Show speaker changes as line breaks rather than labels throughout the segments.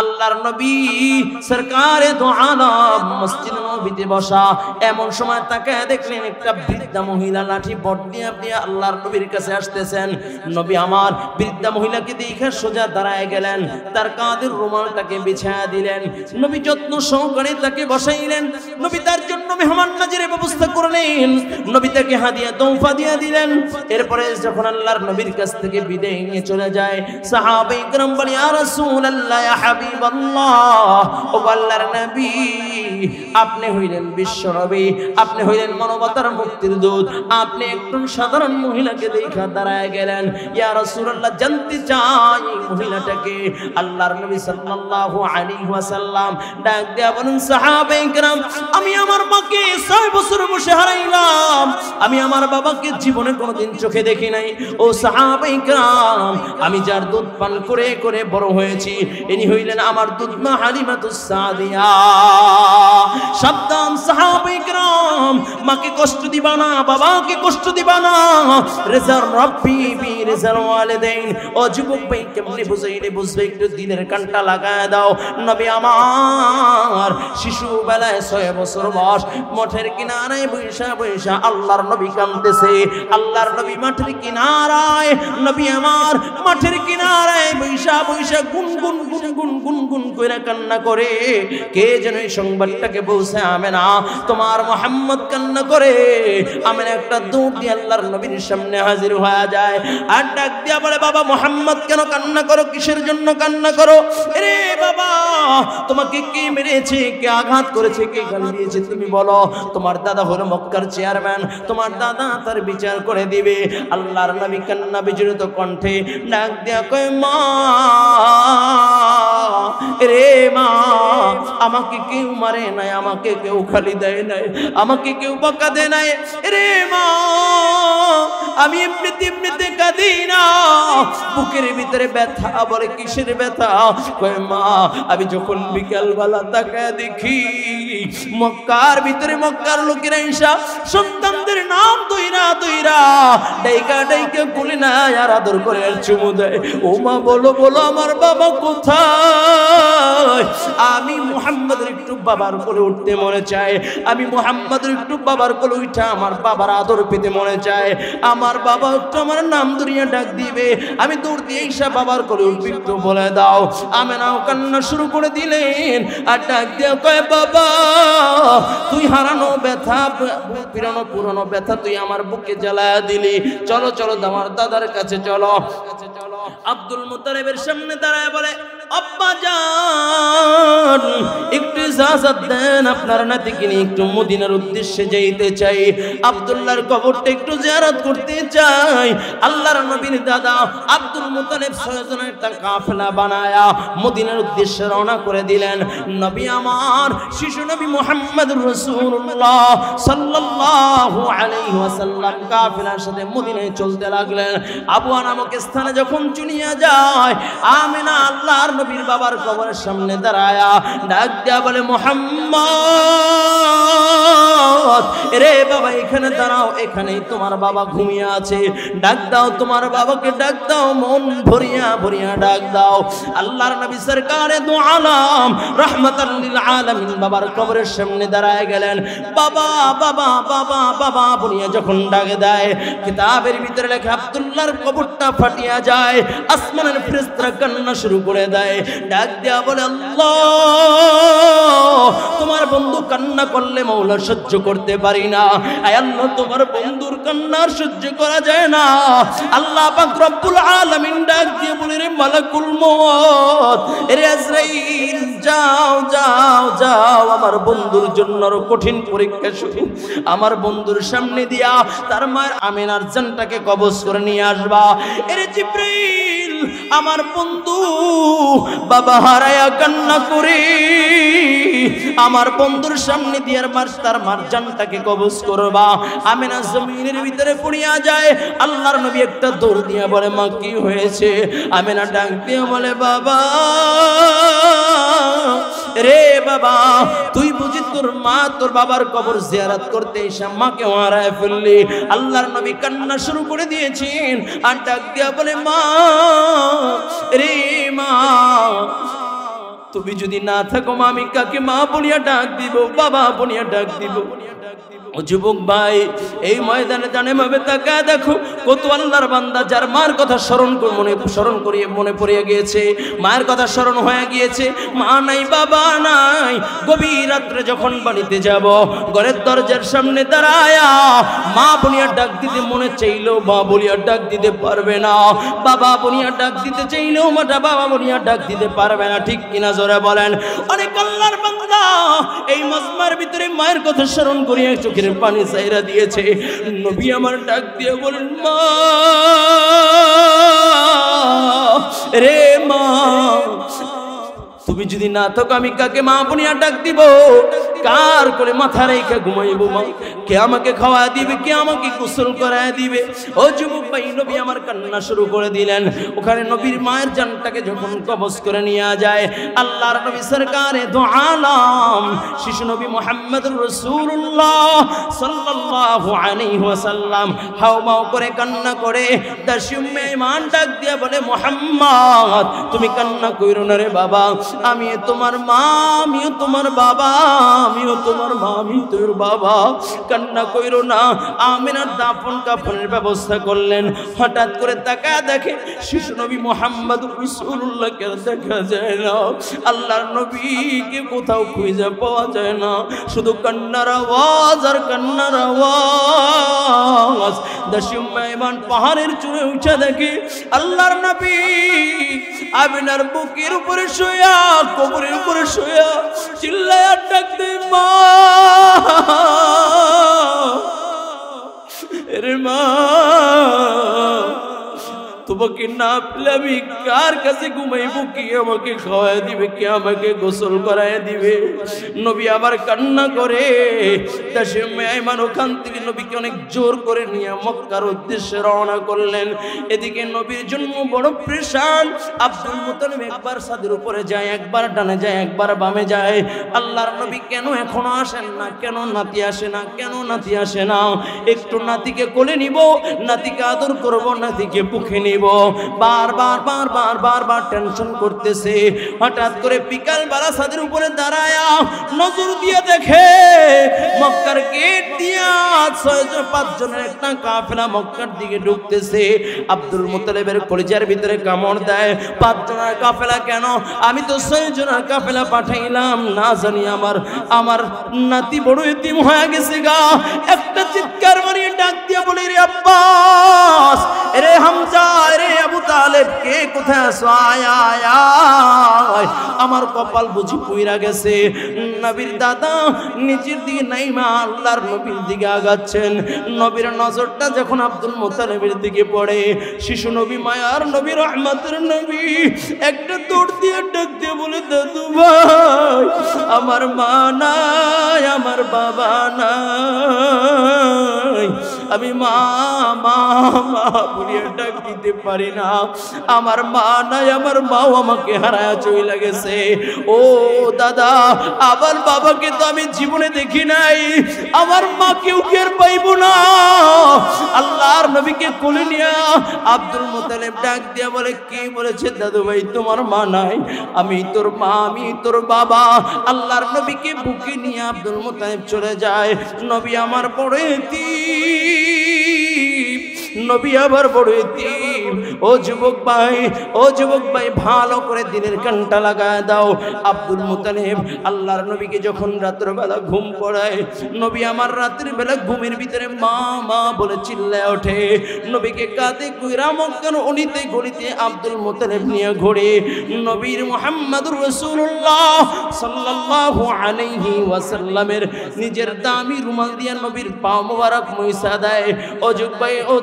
আল্লাহর নবী সরকারে দো আলম মসজিদ নববীতে বসা, এমন সময় তাকায় দেখলেন একটা বৃদ্ধা মহিলা লাঠি বট দিয়ে আল্লাহর নবীর কাছে আসতেছেন। নবী আমার বৃদ্ধা মহিলাকে দেখে সোজা দাঁড়ায় গেলেন, তার কাঁধের রুমালটাকে বিছায়া দিলেন, নবী যত্ন সহকারে তাকে বসাইলেন, নবী তার জন্য মেহমান নাজিরের ব্যবস্থা করলেন, নবী তাকে হাদিয়া তোহফা দিয়ে দিলেন। এরপরে যখন আল্লাহর নবীর কাছ থেকে বিদায় নিয়ে চলে যায়, সাহাবায়ে কেরাম বলে ইয়া রাসূলুল্লাহ ইয়া হাবিবাল্লাহ, ও আল্লাহর নবী আপনি হইলেন বিশ্ব নবী, আপনি হইলেন মানবতার মুক্তির দূত, আপনি একজন সাধারণ মহিলাকে দেখা দাঁড়ায় গেলেন। ইয়া রাসূলুল্লাহ জানতে চাই মহিলাটাকে। আল্লাহর নবী সাল্লাল্লাহু আলাইহি ওয়াসাল্লাম ডাক দিয়া বলেন সাহাবায়ে কেরাম, আমি আমার মাকে 6 বছর বসে হারাইলাম, আমি আমার বাবাকে জীবনে কোনোদিন চোখে দেখি নাই। ও সাহাবায়ে কেরাম, আমি যার দুধ পান করে করে বড় হয়েছি, ইনি হইলেন আমার দুধ মা হালিমাতুস সাদিয়া। সাবধান সাহাবায়ে কেরাম, মাকে কষ্ট দিবা না, বাবাকে কষ্ট দিবা না। রিজার রাব্বি বি রিজার ওয়ালিদাইন। ও যুবক ভাই, কেমনে বুঝাইলে বুঝবে, একটু দিনের কানটা লাগায় দাও। নবী আমার শিশু বেলায় 6 বছর বয়স, মঠের কিনারায় বৈশা বৈশা আল্লাহর নবী কাঁদতেছে। আল্লাহর নবী মাঠের কিনারায়, নবী আমার মাঠের কিনারায় বৈশা বৈশা গুনগুন গুনগুন গুনগুন কইরা কান্না করে। কে যেন এই সংবাদটাকে বলছে, আমেনা তোমার মুহাম্মদ কান্না করে। আমেনা একটা দৌড় দিয়ে আল্লাহর নবীর সামনে হাজির হয়ে যায়, আর ডাক দিয়া বলে বাবা মুহাম্মদ কেন কান্না করো, কিসের জন্য কান্না করো? রে বাবা, তোমাকে কে মেরেছে, কে আঘাত করেছে, কে গালি দিয়েছে তুমি বলো। তোমার দাদা হলো মক্কার চেয়ারম্যান, তোমার দাদা তার বিচার করে দিবে। আল্লাহর নবী কান্না বিজড়িত কণ্ঠে ডাক দিয়া কয় মা, রে মা, আমাকে কেউ মারে নাই, আমাকে কেউ খালি দেয় নাই, আমাকে কেউ বকা দেয় নাই। রে মা, আমি এমনিতে কাঁদি না, বুকের ভিতরে ব্যথা। বলে কিসের ব্যথা? কয় মা, আমি যখন বিকালবেলা তাকায় দেখি মক্কার ভিতরে মক্কার লোকেরা এসা সন্তানদের নাম দইরা দইরা ডাইকা ডাইকা কুলি না আর আদর করে আর চুমু দেয়। ও মা বলো বলো আমার বাবা কোথায়? আমি মুহাম্মদের একটু বাবার কোলে উঠতে মনে চায়, আমি মুহাম্মদের একটু বাবার কোলে উঠা আমার বাবার আদর পেতে মনে চায়। আমার বাবা একটু আমার নাম ধরিয়া ডাক দিবে, আমি দৌড় দিয়ে এসে বাবার কোলে উঠবি, একটু বলে দাও। আমেনাও কান্না শুরু করে দিলেন, আর ডাক দিয়ে কয় বাবা, তুই হারানো ব্যথা, পুরনো ব্যথা তুই আমার বুকে জ্বালায়া দিলি। চলো চলো আমার দাদার কাছে চলো। আব্দুল মুত্তালিবের সামনে দাঁড়ায় বলে আব্বা জান, একটু ইজাজত দেন, আপনার নাতিকে নিয়ে একটু মদিনার উদ্দেশ্যে যাইতে চাই, আব্দুল্লাহর কবরটা একটু জিয়ারত করতে চাই। আল্লাহর নবীর দাদা আব্দুল মুত্তালিব 6 জনের একটা কাফেলা বানায়া মদিনার উদ্দেশ্যে রওনা করে দিলেন। নবী আমার শিশু নবী মুহাম্মদুর রাসূলুল্লাহ সাল্লাল্লাহু আলাইহি ওয়াসাল্লাম কাফেলার সাথে মদিনায় চলতে লাগলেন। আবওয়া নামক স্থানে যখন চুনিয়া যায়, আমিনা আল্লাহর নবীর বাবার কবরের সামনে দাঁড়ায়া ডাক দিয়া বলে মুহাম্মদ, রে বাবা এখানে দাঁড়াও, এখানেই তোমার বাবা ঘুমিয়ে আছে, ডাক দাও তোমার বাবাকে, ডাক দাও, মন ভরিয়া ভরিয়া ডাক দাও। আল্লাহর নবী সরকারে দু আলম রাহমাতাল লিল আলামিন বাবার কবরের সামনে দাঁড়ায় গেলেন। বাবা বাবা বাবা বাবা বলিয়া যখন ডাক দেয়, কিতাবের ভিতরে লেখা আব্দুল্লাহর কবরটা ফাটিয়া যায়, আসমানের ফেরেশতারা কান্না শুরু করে দেয়। ডাক দেয়া বলে আল্লাহ, তোমার বন্ধু কান্না করলে মাওলা সহ্য করতে পারি না, আয় আল্লাহ তোমার বন্ধুর কান্না সহ্য করা যায় না। আল্লাহ পাক রব্বুল আলামিন ডাক দিয়ে বলে রে মালাকুল মউত, রে আজরাইল যাও যাও যাও, আমার বন্ধুর জন্য কঠিন পরীক্ষা শুরু, আমার বন্ধুর সামনে দিয়া তার মায়ের আমিনার জানটাকে কবজ করে নিয়ে আসবা। এরে জিবরাইল, আমার বন্ধু বাবা হারায়া কান্না করে আমার বন্ধুর সামনে দিয়ে তার মার জানটাকে কবজ করবা। আমিনা জমিনের ভিতরে পড়িয়া যায়। আল্লাহর নবী একটা দৌড় দিয়া বলে মা কি হয়েছে? আমিনা ডাক দিয়ে বলে বাবা রে বাবা, তুই বুঝি তোর মা তোর বাবার কবর জিয়ারত করতে এসে মাকে হারায় ফেললি। আল্লাহর নবী কান্না শুরু করে দিয়েছেন, আর ডাক দিয়া বলে মা রে মা, তুমি যদি না থাকো আমি কাকে মা বলিয়া ডাক দিব, বাবা বলিয়া ডাক দিব? ও যুবক ভাই, এই ময়দানে জানে ভাবে তাকায় দেখো কত আল্লাহর বান্দা যার মার কথা স্মরণ করিয়ে মনে পড়ে গিয়েছে, মায়ের কথা স্মরণ হয়ে গিয়েছে, মা নাই বাবা নাই। গভীর রাত্রে যখন বাড়িতে যাব, ঘরের দরজার সামনে দাঁড়ায়া মা বলিয়া ডাক দিতে মনে চাইলেও মা বলিয়া ডাক দিতে পারবে না, বাবা বলিয়া ডাক দিতে চাইলেও মাটা বাবা বলিয়া ডাক দিতে পারবে না। ঠিক কিনা জোরে বলেন? অনেক আল্লাহর বান্দা এই মজমার ভিতরে মায়ের কথা স্মরণ করিয়া চোখের পানি চাইরা দিয়েছে। নবী আমার ডাক দিয়ে বলেন, মা রে মা, তুমি যদি না থাকো আমি কাকে মা বলিয়া ডাক দিব? কার করে মাথা রেখে ঘুমাইব মা? কে আমাকে খাওয়া দিবে? কে আমাকে গোসল করায় দিবে? ও যুবক ভাই, নবী আমার কান্না শুরু করে দিলেন। ওখানে নবীর মায়ের জানটাকে যখন কবজ করে নিয়ে যায়, আল্লাহর নবী সরকারে দো আলম শিশু নবী মুহাম্মদুর রাসূলুল্লাহ সাল্লাল্লাহু আলাইহি ওয়াসাল্লাম হাওমাও করে কান্না করে দাসুম্মে মান ডাক দিয়া বলে, মুহাম্মদ তুমি কান্না কইরো না রে বাবা, আমি তোমার মা, আমিও তোমার বাবা, আমিও তোমার মা, আমি তোর বাবা, কান্না কইরো না। আমিনার দাফন কাফনের ব্যবস্থা করলেন। হঠাৎ করে তাকায় দেখে শিশু নবী মুহাম্মদুর রাসূলুল্লাহকে দেখা যায় না, আল্লাহর নবীকে কোথাও খুঁজে পাওয়া যায় না, শুধু কান্নার আওয়াজ আর কান্নার আওয়াজ। দাসুম্মা ইমান পাহাড়ের চূড়ে উঠে দেখে আল্লাহর নবী আমিনার বুকের উপরে শুয়া, কবরের উপরে শুয়া চিল্লায়া ডাক দে, মা রে মা, তোমাকে না পেলে আমি কার কাছে ঘুমাইবো? কে আমাকে খাওয়াই দিবে? কে আমাকে গোসল করাই দিবে? নবী আবার কান্না করে। দাসুম্মে আইমান ওখান থেকে নবীকে অনেক জোর করে নিয়ে মক্কার উদ্দেশ্যে রওনা করলেন। এদিকে নবীর জন্য বড় প্রেশান। আব্দুল মুত্তালিব একবার ছাদের উপরে যায়, একবার ডানে যায়, একবার বামে যায়। আল্লাহর নবী কেন এখনো আসেন না? কেন নাতি আসে না? কেন নাতি আসে না? একটু নাতিকে কোলে নিব, নাতিকে আদর করব, নাতিকে বুকে নিব। বারবার টেনশন করতেছে। হঠাৎ করে বিকাল বেলা ছাদের উপরে দাঁড়ায়া নজর দিয়ে দেখে মক্কার গেট দিয়া 6-5 জনের একটা কাফেলা মক্কার দিকে ঢুকতেছে। আব্দুল মুত্তালিবের কলিজার ভিতরে কামড় দেয়। 5 জনের কাফেলা কেন? আমি তো 6 জনের কাফেলা পাঠাইলাম, না জানি আমার নাতি বড় এতিম হয়ে গেছে গা। একটা চিৎকার মারিয়ে ডাক দিয়ে বলি, রে আব্বাস, রে হামজা, রে আবু তালেব, কে কোথায় আছো? আয় আয় আয়, আমার কপাল বুঝি পুইরা গেছে। নবীর দাদা নিজের দিকে নাইমা আল্লাহর নবীর দিকে আগাচ্ছেন। নবীর নজরটা যখন আব্দুল মুত্তালিবের দিকে পড়ে, শিশু নবী, মায়ার নবী, রহমতের নবী একটা দৌড় দিয়ে ডাক দিয়ে বলে, দাদু ভাই, আমার মা নাই, আমার বাবা নাই, আমি মা মা মা বলিয়া ডাক দিতে পারি না, আমার মা নাই, আমার মাও আমাকে হারায়া চলে গেছে। ও দাদা, আমার বাবাকে তো আমি জীবনে দেখি নাই, আমার মা কেউ কি আর পাইব না? আল্লাহর নবীকে কোলে নিয়া আব্দুল মুত্তালিব ডাক দিয়া বলে, কি বলেছে দাদু ভাই, তোমার মা নাই, আমি তোর মা, আমি তোর বাবা। আল্লাহর নবীকে বুকে নিয়ে আব্দুল মুত্তালিব চলে যায়। নবী আমার বড় এতিম, নবী আবার বড় এতিম। ও যুবক ভাই, ভালো করে দিনের কানটা লাগায় দাও। আব্দুল মুত্তালিব আল্লাহর নবীকে যখন রাত্রবেলা ঘুম পড়ায়, নবী আমার রাতের বেলা ঘুমের ভিতরে মা মা বলে চিল্লায় ওঠে। নবীকে কাঁধে কইরা মক্কার অলিতে গলিতে আব্দুল মুত্তালিব নিয়ে ঘোরে। নবীর মুহাম্মদুর রাসূলুল্লাহ সাল্লাল্লাহু আলাইহি ওয়াসাল্লামের নিজের দামি রুমাল দিয়া নবীর পা মোবারক মুইসা দেয়। ও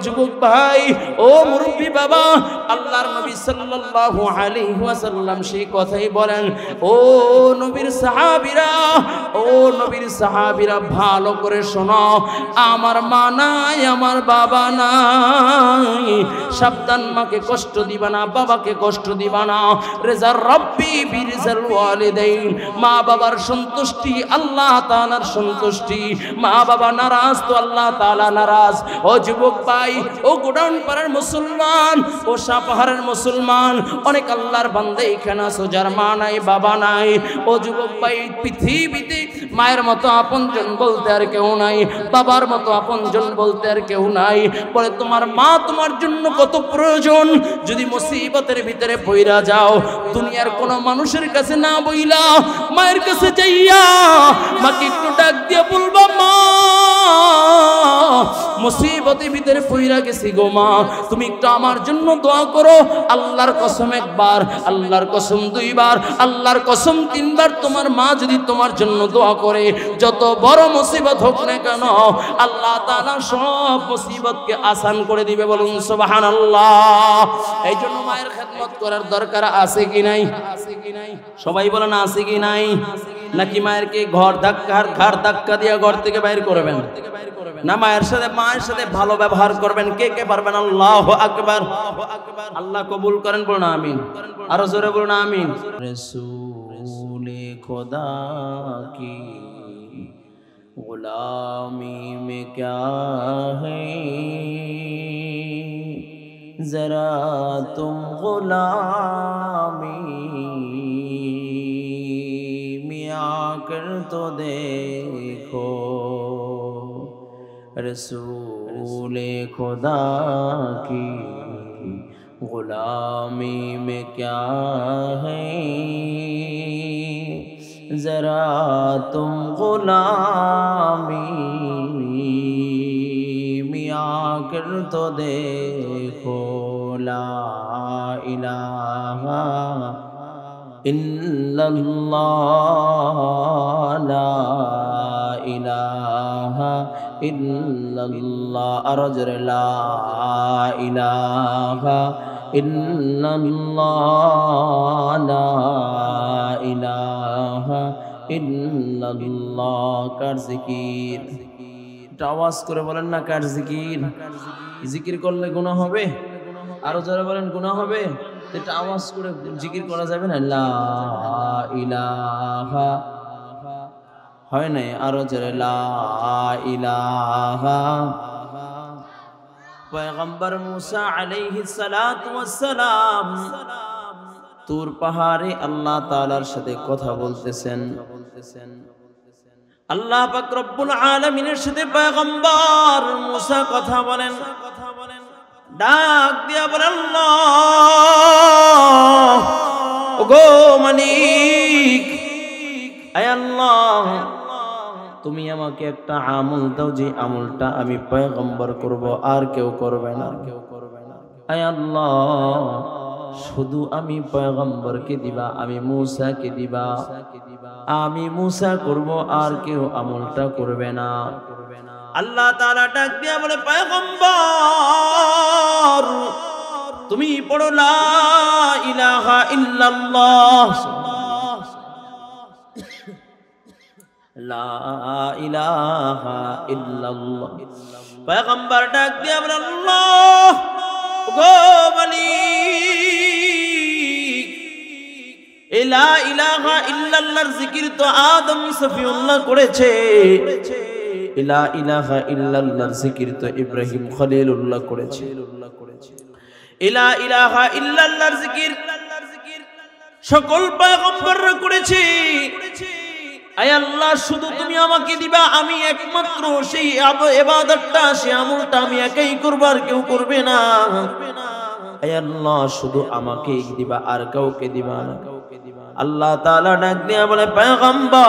যুবক ভাই, ও মুরব্বি বাবা, আল্লাহর নবী সাল্লাল্লাহু আলাইহি ওয়াসাল্লাম সেই কথাই বলেন। ও নবীর সাহাবীরা ভালো করে শোনো, আমার মা নাই, আমার বাবা নাই, সাবধান, মাকে কষ্ট দিবা না, বাবাকে কষ্ট দিবা না। রেজার রব্বি বিরিজাল ওয়ালিদাইন, মা বাবার সন্তুষ্টি আল্লাহ তাআলার সন্তুষ্টি, মা বাবা নারাজ তো আল্লাহ তাআলা নারাজ। ও যুবক ভাই, ও গোডাউন পাড়ার মুসলমান, ও পাঁচটা পাহাড়ের মুসলমান, অনেক আল্লাহর বান্দা এখানে আছো যার মা নাই বাবা নাই। ও যুবক ভাই, পৃথিবীতে মায়ের মতো আপনজন বলতে আর কেউ নাই, বাবার মতো আপনজন বলতে আর কেউ নাই। বলে তোমার মা তোমার জন্য কত প্রয়োজন। যদি মুসিবতের ভিতরে পইরা যাও, দুনিয়ার কোনো মানুষের কাছে না বইলা মায়ের কাছে যাইয়া মাকে একটু ডাক দিয়ে বলবা, মা মুসিবতের ভিতরে পইরা গেছি গো মা, তুমি একটু আমার জন্য দোয়া করো। আল্লাহর কসম একবার, আল্লাহর কসম দুইবার, আল্লাহর কসম তিনবার তোমার মা যদি তোমার জন্য দোয়া করে, যত বড় মুসিবত হোক না কেন আল্লাহ তাআলা সব মুসিবতকে আসান করে দিবে। বলুন সুবহানাল্লাহ। এই জন্য মায়ের খেদমত করার দরকার আছে কি নাই? সবাই বলেন আছে কি নাই? নাকি মায়েরকে ঘাড় ধাক্কা দিয়ে ঘর থেকে বাইর করবেন? না, মায়ের সাথে ভালো ব্যবহার করবেন। কে কে পারবেন? আল্লাহু আকবার। আল্লাহ কবুল করেন, বলুন আমিন। আরো জোরে বলুন আমিন। রসূলে খোদা কি গুলামি মে ক্যা হ্যায়, জরা তুম গুলামি में आकर तो देखो, रसूले खुदा की गुलामी में क्या है, जरा तुम गुलामी में आकर तो देखो, ला इलाहा इल्लल्लाह, ला इलाहा इल्लल्लाह, अरजर ला इलाहा इल्लल्लाह, ला इलाहा इल्लल्लाह। কার জিকির? এটা আওয়াজ করে বলেন না, কার জিকির? জিকির করলে গুনাহ হবে? আরো যারা বলেন গুনাহ হবে, এটা আওয়াজ করে জিকির করা যাবে না। লা ইলাহা হয় নাই, আরো জোরে লা ইলাহা। পয়গম্বর মুসা আলাইহিস সালাতু ওয়াস সালাম তুর পাহাড়ে আল্লাহ তাআলার সাথে কথা বলতেছেন। আল্লাহ পাক রব্বুল আলামিনের সাথে পয়গম্বর মুসা কথা বলেন। ডাক দিয়া বলেন, আল্লাহ ওগো মালিক, আয় আল্লাহ তুমি আমাকে একটা আমল দাও, যে আমলটা আমি পয়গম্বর করব, আর কেউ করবে না। আয় আল্লাহ শুধু আমি পয়গম্বরকে দিবা, আমি মূসাকে দিবা, আমি মূসা করব, আর কেউ আমলটা করবে না। আল্লাহ তাআলা ডাক দিয়া বলে, পয়গম্বর তুমি পড়ো লা ইলাহা ইল্লাল্লাহ, লা ইলাহা ইল্লাল্লাহ। পয়গম্বর ডাক দিয়া বলে, আল্লাহ গো মালিক, লা ইলাহা ইল্লাল্লাহর জিকির তো আদম সফিউল্লাহ করেছে, লা ইলাহা ইল্লাল্লাহর জিকির তো ইব্রাহিম খলিলুল্লাহ করেছে, লা ইলাহা ইল্লাল্লাহর জিকির সকল পয়গম্বররা করেছে। আয় আল্লাহ শুধু তুমি আমাকে দিবা, আমি একমাত্র সেই ইবাদতটা, সেই আমলটা আমি একাই করব, আর কেউ করবে না। আয় আল্লাহ শুধু আমাকেই দিবা, আর কাউকে দিবা না। আল্লাহ তাআলা ডাক দিয়া বলে, পয়গম্বর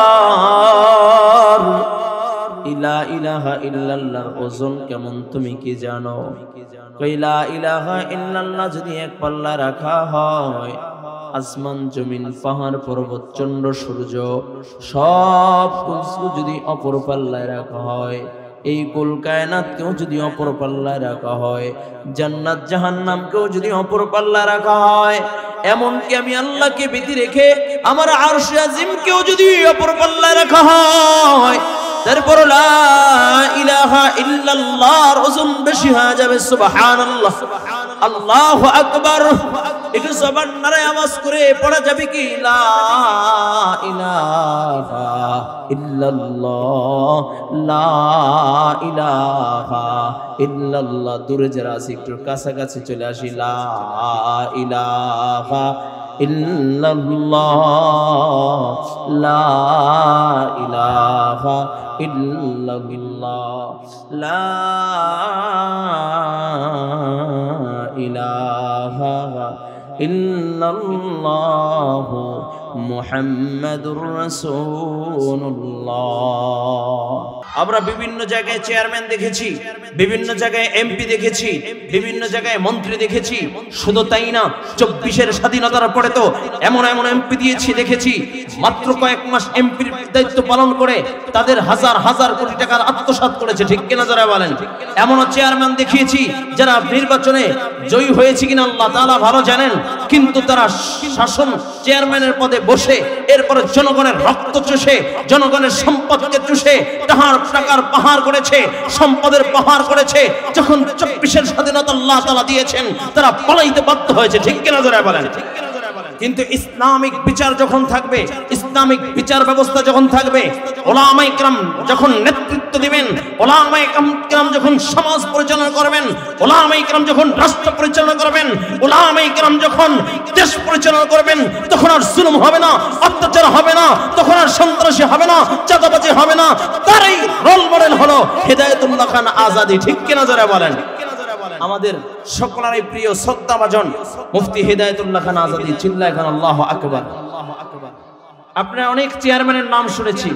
লা ইলাহা ইল্লাল্লাহর ওজন কেমন তুমি কি জানো? লা ইলাহা ইল্লাল্লাহ যদি এক পাল্লা রাখা হয়, আসমান জমিন পাহাড় পর্বত চন্দ্র সূর্য সব কিছু যদি অপর পাল্লায় রাখা হয়, এই কুল কায়নাতকেও যদি অপর পাল্লায় রাখা হয়, জান্নাত জাহান্নামকেও যদি অপর পাল্লায় রাখা হয়, এমনকি আমি আল্লাহকে ভীতি রেখে আমার আরশে আজিমকেও যদি অপর পাল্লায় রাখা হয়, তারপর লা ইলাহা ইল্লাল্লাহর ওজন বেশি হয়ে যাবে। সুবহানাল্লাহ, আল্লাহু আকবার। একটু জবান নাড়ায় আওয়াজ করে পড়া যাবে কি? লা ইলাহা ইল্লাল্লাহ, লা ইলাহা ইল্লাল্লাহ। দূরে যারা আছে একটু কাছাকাছি চলে আসি, লা ইলাহা ইল্লাল্লাহ, লা ইলাহা ইল্লাল্লাহ, লা ইলাহা ইল্লাল্লাহ মুহাম্মাদুর রাসূলুল্লাহ। আমরা বিভিন্ন জায়গায় চেয়ারম্যান দেখেছি, বিভিন্ন জায়গায় এমপি দেখেছি, বিভিন্ন জায়গায় মন্ত্রী দেখেছি। শুধু তাই না, 24-এর স্বাধীনতার পরে তো এমন এমন এমপি দিয়েছি দেখেছি, মাত্র কয়েক মাস এমপির দায়িত্ব পালন করে তাদের হাজার হাজার কোটি টাকার আত্মসাৎ করেছে। ঠিক কিনা যারা বলেন? এমনও চেয়ারম্যান দেখিয়েছি যারা নির্বাচনে জয়ী হয়েছে কিনা আল্লাহ তাআলা ভালো জানেন, কিন্তু তারা শাসন চেয়ারম্যানের পদে বসে এরপরে জনগণের রক্ত চুষে, জনগণের সম্পদকে চুষে টাকার পাহাড় করেছে, সম্পদের পাহাড় করেছে। যখন 24-এর স্বাধীনতা আল্লাহ তাআলা দিয়েছেন, তারা পালাইতে বাধ্য হয়েছে। ঠিক কিনা যারা বলেন? কিন্তু ইসলামিক বিচার যখন থাকবে, ইসলামিক বিচার ব্যবস্থা যখন থাকবে, উলামায়ে কেরাম যখন নেতৃত্ব দিবেন, উলামায়ে কেরাম যখন সমাজ পরিচালনা করবেন, উলামায়ে কেরাম যখন রাষ্ট্র পরিচালনা করবেন, উলামায়ে কেরাম যখন দেশ পরিচালনা করবেন, তখন আর জুলুম হবে না, অত্যাচার হবে না, তখন আর সন্ত্রাসী হবে না, চাঁদাবাজি হবে না। তারই রোল মডেল হলো হেদায়েতুল্লাহ খান আজাদী। ঠিক কিনা যারা বলেন? আমাদের সকলেরই প্রিয় শ্রদ্ধাভাজন মুফতি হেদায়েতুল্লাহ খান আজাদী। চিল্লায় খান আল্লাহু আকবার। আপনারা অনেক চেয়ারম্যানের নাম শুনেছি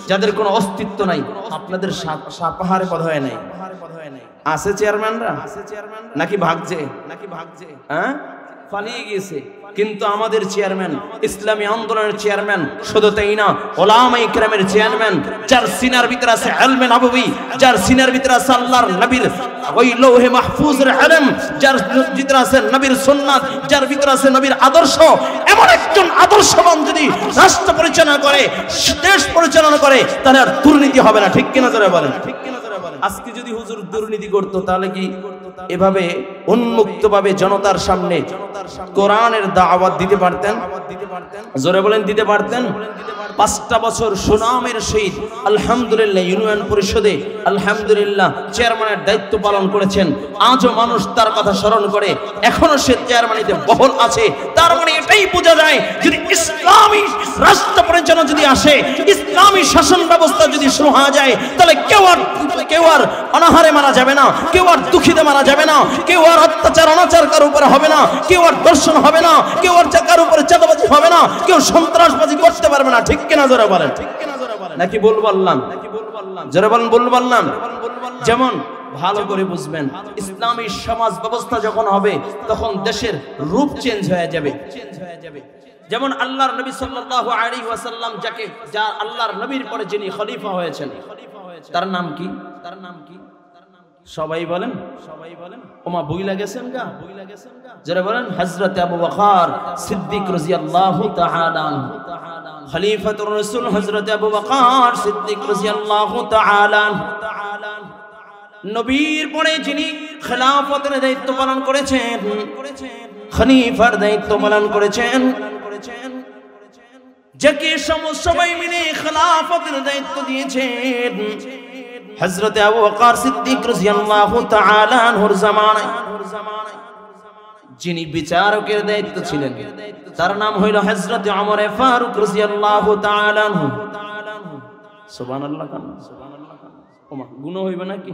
যাদের কোনো অস্তিত্ব নাই, আপনাদের পাহাড়ে পদ হয় নাই। আছে চেয়ারম্যানরা নাকি ভাগছে? হ্যাঁ, পালিয়ে গিয়েছে। কিন্তু আমাদের চেয়ারম্যান, ইসলামী আন্দোলনের চেয়ারম্যান, শুধু তাই না, উলামায়ে কেরামের চেয়ারম্যান, যার সিনার ভিতরে আছে ইলমে নববী, যার সিনার ভিতরে আছে আল্লাহর নবীর ওই লৌহে মাহফুজের ইলম, যার ভিতরে আছে নবীর সুন্নাত, যার ভিতরে আছে নবীর আদর্শ। এমন একজন আদর্শবান যদি রাষ্ট্র পরিচালনা করে, দেশ পরিচালনা করে, তাহলে আর দুর্নীতি হবে না। ঠিক কিনা যারা বলেন? আজকে যদি হুজুর দুর্নীতি করতো, তাহলে কি এভাবে উন্মুক্তভাবে জনতার সামনে কোরআনের দাওয়াত দিতে পারতেন? জোরে বলেন, দিতে পারতেন? 5টা বছর সুনামের সহিত আলহামদুলিল্লাহ ইউনিয়ন পরিষদে আলহামদুলিল্লাহ চেয়ারম্যানের দায়িত্ব পালন করেছেন। আজও মানুষ তার কথা স্মরণ করে, এখনো সে চেয়ারম্যানিতে বহাল আছে। তার মানে এটাই বোঝা যায়, যদি ইসলামী রাষ্ট্র পরিচালনা যদি আসে, ইসলামী শাসন ব্যবস্থা যদি শুরু হয়ে যায়, তাহলে কেউ আর অনাহারে মারা যাবে না, কেউ আর দুঃখীতে মারা যাবে না, কেউ আর অত্যাচার অনাচার কারো উপরে হবে না, কেউ আর দর্শন হবে না, কেউ আর কারো উপরে চাঁদাবাজি হবে না, কেউ সন্ত্রাসবাজি করতে পারবে না। ঠিক কিনা যারা বলেন? নাকি ভুল বললাম? যারা বলেন ভুল বললাম? যেমন ভালো করে বুঝবেন, ইসলামী সমাজ ব্যবস্থা যখন হবে, তখন দেশের রূপ চেঞ্জ হয়ে যাবে। যেমন আল্লাহর নবী সাল্লাল্লাহু আলাইহি ওয়াসাল্লাম, যা আল্লাহর নবীর পরে যিনি খলিফা হয়েছেন, তার নাম কি? সবাই বলেন, ওমা বুইলা গেছেন গা? যারা বলেন হযরত আবু বকর সিদ্দিক রাদিয়াল্লাহু তাআলা আনহু, খলিফাতুর রাসূল হযরত আবু বকর সিদ্দিক রাদিয়াল্লাহু তাআলা আনহু। নবীর পরে যিনি খেলাফতের দায়িত্ব পালন করেছেন, খলিফার দায়িত্ব পালন করেছেন, যাকে সবাই মিলে খেলাফতের দায়িত্ব দিয়েছেন, হযরত আবু বকর সিদ্দিক রাদিয়াল্লাহু তাআলা আনহুর জামানায় যিনি বিচারকের দায়িত্ব ছিলেন, তার নাম হইল হযরত ওমর ফারুক রাদিয়াল্লাহু তাআলা আনহু। সুবহানাল্লাহ। ওমা গুনাহ হইবে নাকি?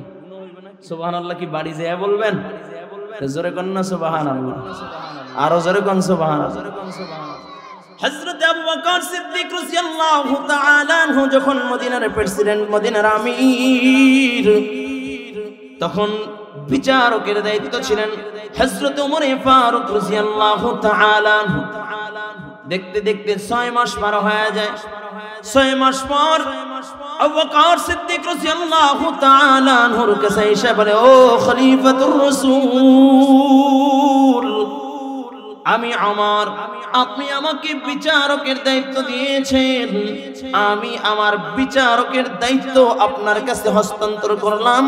সুবহানাল্লাহ কি বাড়ি যায় বলবেন? জোরে কোন না সুবহানাল্লাহ, আরো জোরে কোন সুবহানাল্লাহ। হযরত আবু বকর সিদ্দিক রাদিয়াল্লাহু তাআলা আনহু যখন মদিনার প্রেসিডেন্ট, মদিনার আমির, তখন বিচারকের দায়িত্ব ছিলেন হযরত ওমর ফারুক রাদিয়াল্লাহু তাআলা আনহু। দেখতে দেখতে 6 মাস পার হয়ে যায়। 6 মাস পর আবু বকর সিদ্দিক রাদিয়াল্লাহু তাআলা আনহুর কাছে এসে বলে, ও খলিফাতুর রাসূল, আমি ওমর, আপনি আমাকে বিচারকের দায়িত্ব দিয়েছেন, আমি আমার বিচারকের দায়িত্ব আপনার কাছে হস্তান্তর করলাম,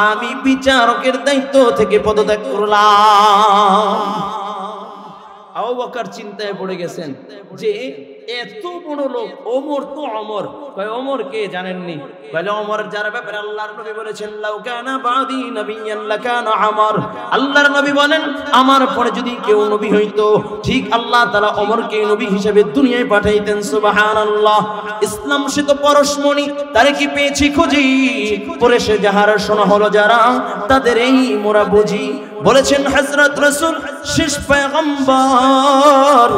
আমি বিচারকের দায়িত্ব থেকে পদত্যাগ করলাম। আবু বকর চিন্তায় পড়ে গেছেন যে এত বড় লোক ওমর তো ওমর, কয় ওমর কে জানেননি? বলে ওমর যার ব্যাপারে আল্লাহর নবী বলেছেন লাউ কানা বাদি নবিয়ান লাকানা ওমর, আল্লাহর নবী বলেন আমার পরে যদি কেউ নবী হইতো ঠিক আল্লাহ তাআলা ওমরকে নবী হিসেবে দুনিয়ায় পাঠাইতেন। সুবহানাল্লাহ। ইসলাম সে তো পরশমণি, তারে কি পেয়েছি খুঁজি, পরে সে যাহার শোনা হলো যারা তাদের এই মোরা বুঝি। বলেছেন হযরত রাসূল শেষ পয়গম্বর,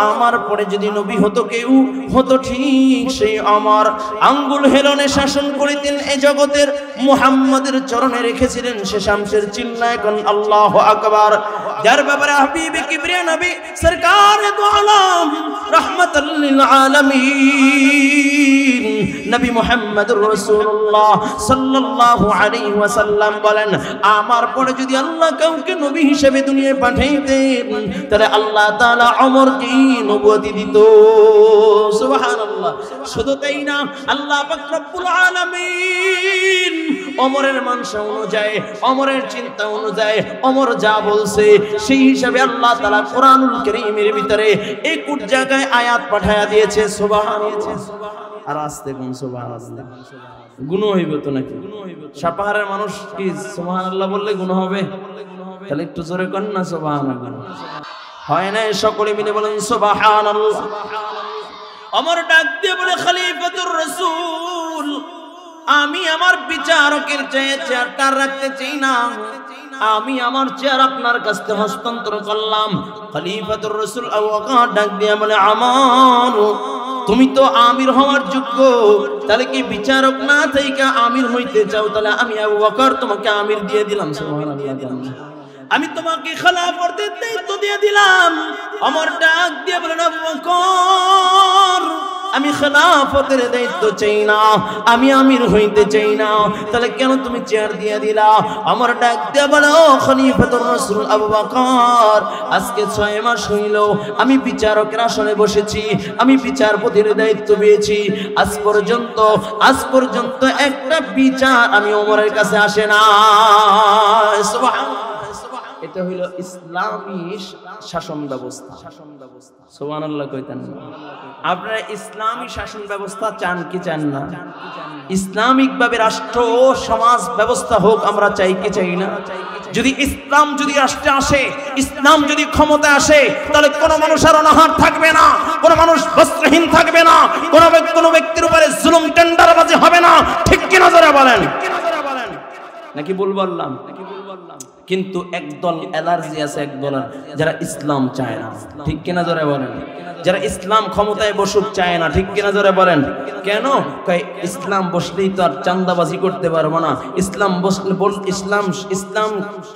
আমার পরে যদি নবী হতো কেউ হতো ঠিক সেই আমার। আঙ্গুল হেলনে শাসন করিতেন এই জগতের, মুহাম্মাদের চরণে রেখেছিলেন সে শামসের চিল্লায় কোন আল্লাহু আকবার। যার ব্যাপারে হাবিবে কিবরিয়া নবী সরকারে দু আলম রাহমাতাল লিল আলামিন নবী মুহাম্মদুর রাসূলুল্লাহ সাল্লাল্লাহু আলাইহি ওয়াসাল্লাম বলেন আমার পরে যদি আল্লাহ কাউকে নবী হিসেবে দুনিয়ায় পাঠাইতেন তাহলে আল্লাহ তাআলা ওমরকে নবুয়তি দিত। সুবহানাল্লাহ। শুধু তাই না, আল্লাহ পাক রব্বুল আলামিন ওমরের মানসা অনুযায়ী, ওমরের চিন্তা অনুযায়ী ওমর যা বলছে সেই হিসাবে আল্লাহ তাআলা কোরআনুল কারীমের ভিতরে 21 জায়গায় আয়াত পাঠায়া দিয়েছে। সুবহানাল্লাহ। আর আস্তে কোন সুবহানাল্লাহ গুণ হইবে তো নাকি? সাপাহারের মানুষ কি সুবহানাল্লাহ বললে গুণ হবে? তাহলে একটু জোরে করেন না সুবহানাল্লাহ। হয় না? সকলে মিলে বলেন সুবহানাল্লাহ। ওমর ডাক দিয়ে বলে খলিফাতুর রাসূল, আমি আমার বিচারকের চেয়ারটা রাখতে চাই না, আমি আমার চেয়ার আপনার কাছে হস্তান্তর করলাম। খলিফাতুর রাসূল আবু বকর ডাক দিয়ে বলে আমার, তুমি তো আমির হওয়ার যোগ্য, তাহলে কি বিচারক না থেকে আমির হইতে চাও? তাহলে আমি আবু বকর তোমাকে আমির দিয়ে দিলাম। সুবহানাল্লাহ। আমি তোমাকে খেলাফতের দায়িত্ব দিয়ে দিলাম। আমার ডাক দিয়ে বলেন আবু বকর আমি খেলাফতের দায়িত্ব চাই না, আমি আমির হইতে চাই না, তাহলে কেন তুমি চেয়ার দিয়ে দিলা? আমার ডাক দিয়ে বলো খলিফাতুর রাসূল আবু বকর আজকে 6 মাস হইল আমি বিচারকের আসনে বসেছি, আমি বিচারপতির দায়িত্ব পেয়েছি, আজ পর্যন্ত একটা বিচার আমি ওমরের কাছে আসে না। সুবহানাল্লাহ। এটা হইল ইসলামী শাসন ব্যবস্থা। সুবহানাল্লাহ কইতেন না? আপনারা ইসলামী শাসন ব্যবস্থা চান কি চান না? ইসলামিক ভাবে রাষ্ট্র ও সমাজ ব্যবস্থা হোক আমরা চাই কি চাই না? যদি ইসলাম যদি রাষ্ট্রে আসে, ইসলাম যদি ক্ষমতা আসে, তাহলে কোন মানুষ আর অনাহার থাকবে না, কোন মানুষ বস্ত্রহীন থাকবে না, কোন ব্যক্তির উপরে জুলুম টেন্ডারবাজি হবে না। ঠিক কি না জোরে বলেন? নাকি ভুল বললাম? কিন্তু একদল অ্যালার্জি আছে, একদল যারা ইসলাম চায় না। ঠিক কিনা জোরে বলেন? যারা ইসলাম ক্ষমতায় বসুক চায় না। ঠিক কিনা জোরে বলেন? কেন? ইসলাম বসলেই তো আর চাঁদাবাজি করতে পারবো না, ইসলাম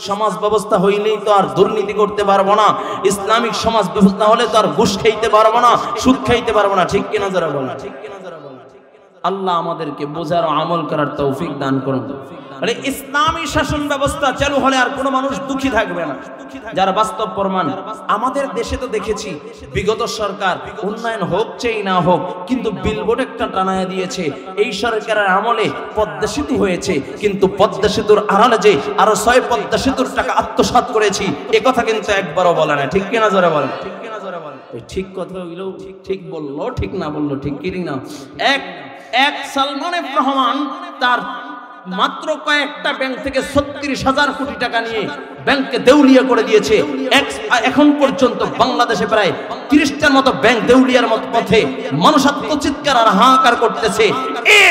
সমাজ ব্যবস্থা হইলেই তো আর দুর্নীতি করতে পারবো না, ইসলামিক সমাজ ব্যবস্থা হলে তো আর ঘুষ খাইতে পারবো না, সুদ খাইতে পারবো না। ঠিক কিনা জোরে বলেন? আল্লাহ আমাদেরকে বোঝার ও আমল করার তৌফিক দান করুন। মানে ইসলামী শাসন ব্যবস্থা চালু হলে আর কোনো মানুষ দুঃখী থাকবে না। যার বাস্তব প্রমাণ আমাদের দেশে তো দেখেছি, বিগত সরকার উন্নয়ন হোক চাই না হোক, কিন্তু বিলবোর্ড একটা টানায় দিয়েছে। এই সরকারের আমলে পদ্মা সেতু হয়েছে, কিন্তু পদ্মা সেতুর আড়ালে যে আরো 6 পদ্মা সেতুর টাকা আত্মসাৎ করেছি, এ কথা কিন্তু একবারও বলে না। ঠিক কিনা জোরে বলেন? ঠিক কথা হইলো ঠিক বললো, ঠিক না বললো ঠিক কি না? এক সালমান এফ রহমান তার মাত্র কয়েকটা ব্যাংক থেকে 36,000 কোটি টাকা নিয়ে ব্যাংককে দেউলিয়া করে দিয়েছে। এখন পর্যন্ত বাংলাদেশে প্রায় 30টার মতো ব্যাংক দেউলিয়ার মতো পথে, মানুষ আত্মচিৎকার আর হাহাকার করতেছে। এই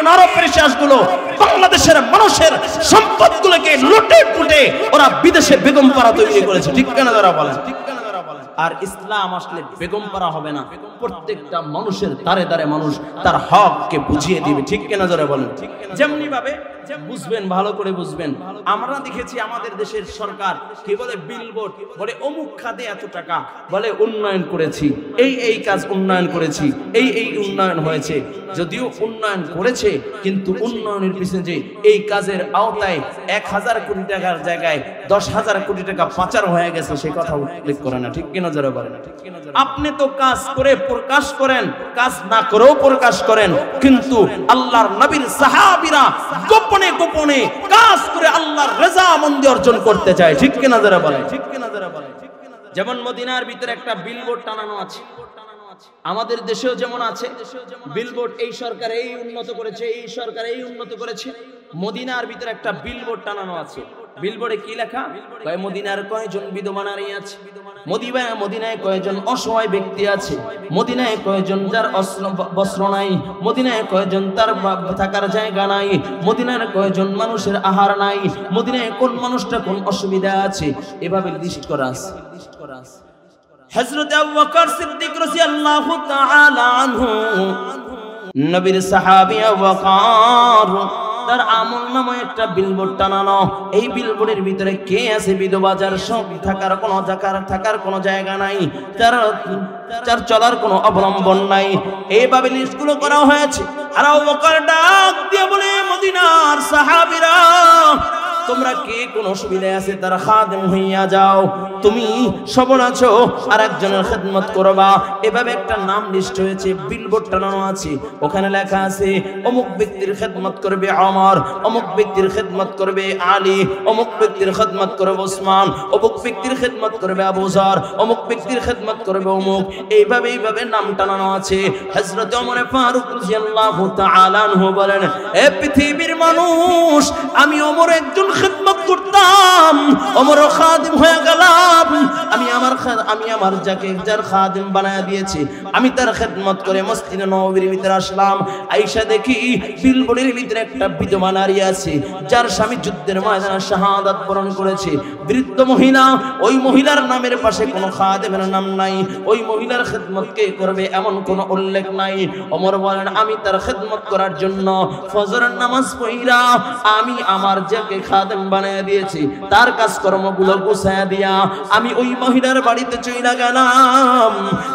নারপেশাসগুলো বাংলাদেশের মানুষের সম্পদগুলোকে লুটে পুটে ওরা বিদেশে বেগম পাড়া তৈরি করেছে। ঠিক কেন যারা বলেন? আর ইসলাম আসলে বেগম পাড়া হবে না, প্রত্যেকটা মানুষের দ্বারে দ্বারে মানুষ তার হককে বুঝিয়ে দিবে। ঠিক কিনা জোরে বলেন? যেমনি ভাবে বুঝবেন, ভালো করে বুঝবেন। আমরা দেখেছি আমাদের দেশের সরকার কি বলে, বিলবোর্ড বলে অমুক খাতে এত টাকা, বলে উন্নয়ন করেছি, এই কাজ উন্নয়ন করেছি, এই উন্নয়ন হয়েছে। যদিও উন্নয়ন করেছে, কিন্তু উন্নয়নের পিছনে যে এই কাজের আওতায় 1000 কোটি টাকার জায়গায় 10,000 কোটি টাকা পাচার হয়ে গেছে সে কথা উল্লেখ করে না। ঠিক কিনা জোরে বলেন? আপনি তো কাজ করে প্রকাশ করেন, কাজ না করেও প্রকাশ করেন, কিন্তু আল্লাহর নবীর সাহাবীরা গোপনে গোপনে কাজ করে আল্লাহর রেজামন্দি অর্জন করতে চায়। ঠিক কিনা যারা বলে? ঠিক কিনা যারা বলে? যেমন মদিনার ভিতরে একটা বিলবোর্ড টানানো আছে, আমাদের দেশেও যেমন আছে বিলবোর্ড, এই সরকার এই উন্নত করেছে, এই সরকার এই উন্নত করেছে। মদিনার ভিতরে একটা বিলবোর্ড টানানো আছে। বিলবোর্ডে কি লেখা? কয় মদিনার কয়জন বিধবা নারী আছে, মদিনায় কয়জন অসহায় ব্যক্তি আছে, মদিনায় কয়জন যার বস্ত্র নাই, মদিনায় কয়জন তার থাকার জায়গা নাই, মদিনার কয়জন মানুষের আহার নাই, মদিনায় কোন মানুষটা কোন অসুবিধা আছে, এভাবে লিস্ট করা আছে। হযরত আবু বকর সিদ্দিক রাদিয়াল্লাহু তাআলা আনহু, নবীর সাহাবী আবু বকর, তার আমলনামায় একটা বিলবোর্ড টানানো। এই বিলবোর্ডের ভিতরে কে আছে বিধবা, যার সব থাকার কোনো জায়গা নাই, যার চলার কোনো অবলম্বন নাই, এইভাবে লিস্টগুলো করা হয়েছে। আর আবু বকর ডাক দিয়ে বলে, মদিনার সাহাবীরা, তোমরা কে কোন অসুবিধায় আছে তার খাদেম হইয়া যাও, তুমি সবল আছো আর একজনের খেদমত করবা। এভাবে একটা নাম লিস্ট হয়েছে, বিলবোর্ড টানানো আছে। ওখানে লেখা আছে অমুক ব্যক্তির খেদমত করবে ওমর, অমুক ব্যক্তির খেদমত করবে আলী, অমুক ব্যক্তির খেদমত করবে ওসমান, অমুক ব্যক্তির খেদমত করবে আবু যর, অমুক ব্যক্তির খেদমত করবে অমুক। এইভাবে নাম টানানো আছে। হযরত ওমর ফারুক রাদিয়াল্লাহু তাআলা আনহু বলেন, এ পৃথিবীর মানুষ, আমি ওমর একজন খেদমত করতাম, ওমর খাদিম হয়ে গেলাম। আমি আমার যার খাদিম বানায়া দিয়েছি, আমি তার খেদমত করে মসজিদে নববীর ভিতরে আসলাম। আয়েশা দেখি বিলবোর্ডের ভিতরে একটা বিধবা নারী আছে, যার স্বামী যুদ্ধের ময়দানে শাহাদাত বরণ করেছে, বৃদ্ধ মহিলা। ওই মহিলার নামের পাশে কোনো খাদেমের নাম নাই, ওই মহিলার খেদমত কে করবে এমন কোনো উল্লেখ নাই। ওমর বলেন, আমি তার খেদমত করার জন্য ফজরের নামাজ পড়িরা আমি আমার যাকে খাদেম বানিয়ে দিয়েছি তার কাজকর্মগুলো গুছায়া দিয়া আমি ওই মহিলার বাড়িতে চইলা গেলাম।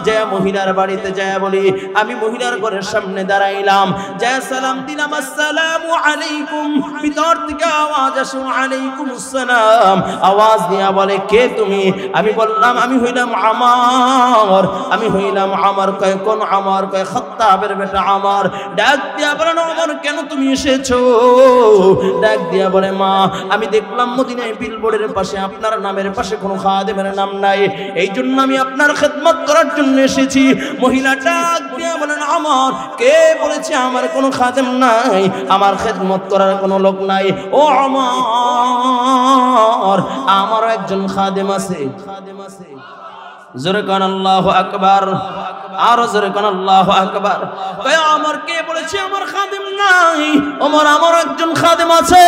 যে মহিলার বাড়িতে যায় বলি, আমি মহিলার ঘরের সামনে দাঁড়াইলাম, যায় সালাম দিলাম, আসসালামু আলাইকুম। ভিতর থেকে আওয়াজ আসে, আলাইকুম আসসালাম। আওয়াজ দিয়া বলে, কে তুমি? আমি বললাম, আমি হইলাম আমার, আমি হইলাম আমার। কয় কোন আমার? কয় খাত্তাবের বেটা আমার। ডাক দিয়া বলেন, ওমর কেন তুমি এসেছো? ডাক দিয়া বলে, মা আমি দেখলাম মদিনায় বিলবোর্ডের পাশে আপনার নামের পাশে কোনো খাদেমের নাম নাই, এই জন্য আমি আপনার খেদমত করার জন্য এসেছি। মহিলা ডাক দিয়া বলেন, আমার কে বলেছে আমার কোনো খাদেম নাই, আমার খেদমত করার কোনো লোক নাই। ও আমারও একজন খাদেম আছে। জোরে কান আল্লাহু আকবার, আরো জোরে কান আল্লাহু আকবার। কয় আমার কে বলেছে আমার খাদেম নাই? ওমর আমার একজন খাদেম আছে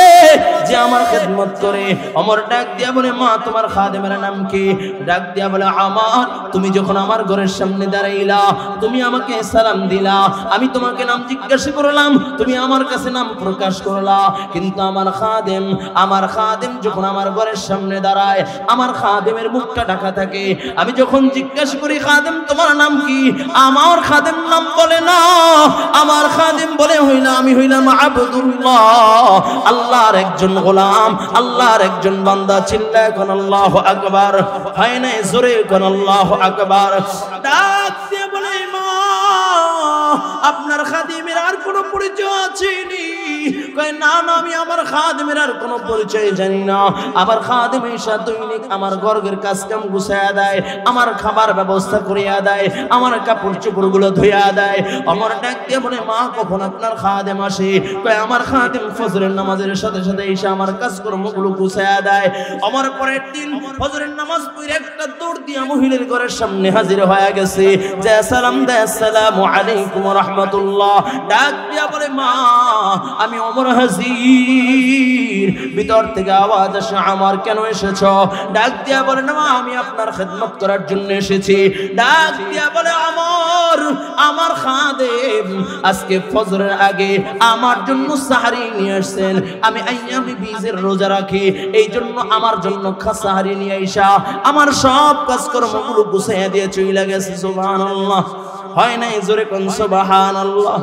যে আমার খেদমত করে। ওমর ডাক দিয়া বলে, মা তোমার খাদেমের নাম কি? ডাক দিয়া বলে, আমার। তুমি যখন আমার ঘরের সামনে দাঁড়াইলা, তুমি আমাকে সালাম দিলা, আমি তোমাকে নাম জিজ্ঞাসা করলাম, তুমি আমার কাছে নাম প্রকাশ করলা, কিন্তু আমার খাদেম যখন আমার ঘরের সামনে দাঁড়ায়, আমার খাদেমের মুখটা ঢাকা থাকে। আমি যখন জিজ্ঞাসা করি, খাদেম তোমার নাম কি? আমার খাদেম নাম বলে না, আমার খাদেম বলে আমি হইলাম আব্দুল্লাহ, আল্লাহর একজন গোলাম, আল্লাহর একজন বান্দা। চিল্লায় কোন আল্লাহু আকবার, হয় না জোরে কোন আল্লাহু আকবার। ডাক দিয়ে বলে, মা আপনার খাদেমের আর কোনো পরিচয় আছেনি? কয় না না, আমি আমার খাদেমের আর কোনো পরিচয় জানি না। আমার খাদেম এসে দৈনিক আমার ঘরের কাজ কাম গুছায়া দেয়, আমার খাবার ব্যবস্থা করিয়া দেয়, আমার কাপড় চোপড়গুলো ধুইয়া দেয়। আমার ডাক দিয়ে বলে, মা কখন আপনার খাদেম আসে? কয় আমার খাদেম ফজরের নামাজের সাথে সাথে এসে আমার কাজকর্মগুলো গুছায়া দেয়। আমার পরের দিন ফজরের নামাজ পড়ে একটা দৌড় দিয়া মহিলার ঘরের সামনে হাজির হয়ে গেছে, যে সালাম দেয়, আসসালামু আলাইকুম ওয়া রাহমাতুল্লাহ। ডাক দিয়া বলে, মা আমি ওমর হাজির। ভিতর থেকে আওয়াজ আসে, আমার কেন এসেছো? ডাক দিয়া বলে, না মা আমি আপনার খেদমত করার জন্য এসেছি। ডাক দিয়া বলে, আমার খাদেম আজকে ফজরের আগে আমার জন্য সাহারি নিয়ে আসছেন। আমি আইয়ামে বীজের রোজা রাখি, এই জন্য আমার জন্য সাহারি নিয়ে আইসা আমার সব কাজকর্মগুলো গুছাইয়া দিয়ে চলে গেছে। সুবহানাল্লাহ, হয় নাই জোরে কোন সুবহানাল্লাহ।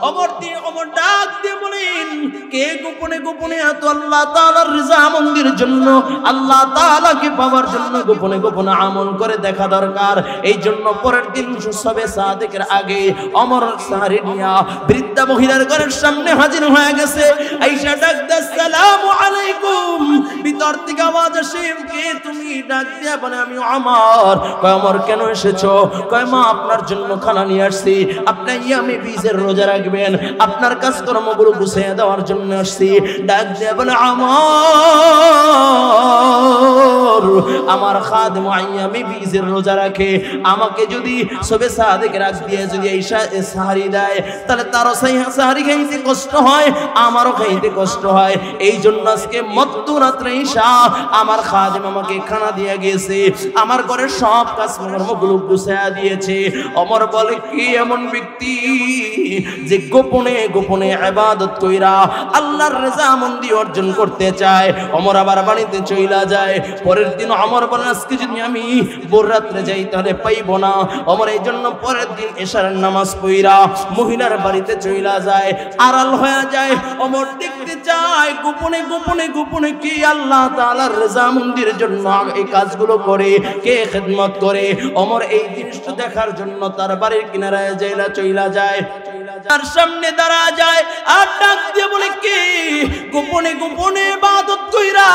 ওমর ডাক দিয়ে বলে, দিন কে গোপনে গোপনে এত আল্লাহ তাআলার রিজামন্দির জন্য আল্লাহ তাআলাকে পাওয়ার জন্য গোপনে গোপনে আমল করে দেখা দরকার। এই জন্য পরের দিন সবে সাদেকের আগে ওমর সাহারি নিয়া বৃদ্ধা মহিলার ঘরের সামনে হাজির হয়ে গেছে। আয়েশা ডাক দে আসসালামু আলাইকুম, ভিতর থেকে আওয়াজ আসে কে তুমি? ডাক দিয়া বলে আমি ওমর। কয় ওমর কেন এসেছো? কয় মা আপনার জন্য খানা নিয়ে আসছি, আপনি ইয়ামে বীজের রোজা রাখবেন, আপনার কাজকর্মগুলো গুছিয়ে দেওয়ার জন্য আসছি। ডাক দিয়া বলে ওমর আমার খাদেম ইয়ামে বীজের রোজা রাখে, আমাকে যদি সবে সাদেকের আগ দিয়ে যদি ঈশা সাহারি দেয় তাহলে তারও সাহারি খাইতে কষ্ট হয়, আমারও খাইতে কষ্ট হয়। এই জন্য আজকে মধ্যরাত্রে ঈশা আমার খাদেম আমাকে খানা দিয়ে গেছে, আমার ঘরের সব কাজকর্মগুলো গুছিয়ে দিয়েছে। ওমর বলে কি এমন ব্যক্তি যে গোপনে গোপনে ইবাদত কইরা আল্লাহর রেজামন্দি অর্জন করতে চায়? ওমর আবার বাড়িতে চইলা যায়। পরের দিন ওমর বলেন আজকে যদি আমি ভোর রাত্রে যাই তাহলে পাইবো না। ওমর এই জন্য পরের দিন এশার নামাজ পড়া মহিলার বাড়িতে চইলা যায়, আড়াল হয়ে যায়। ওমর দেখতে চায় গোপনে গোপনে গোপনে কি আল্লাহ তাআলার রেজামন্দির জন্য এই কাজগুলো করে, কে খিদমত করে। ওমর এই জিনিসটা দেখার জন্য তার বাড়ির কিনারায় যাইলা চইলা যায়, তার সামনে দাঁড়া যায় আর ডাক দিয়ে বলে কে গোপনে গোপনে ইবাদত কইরা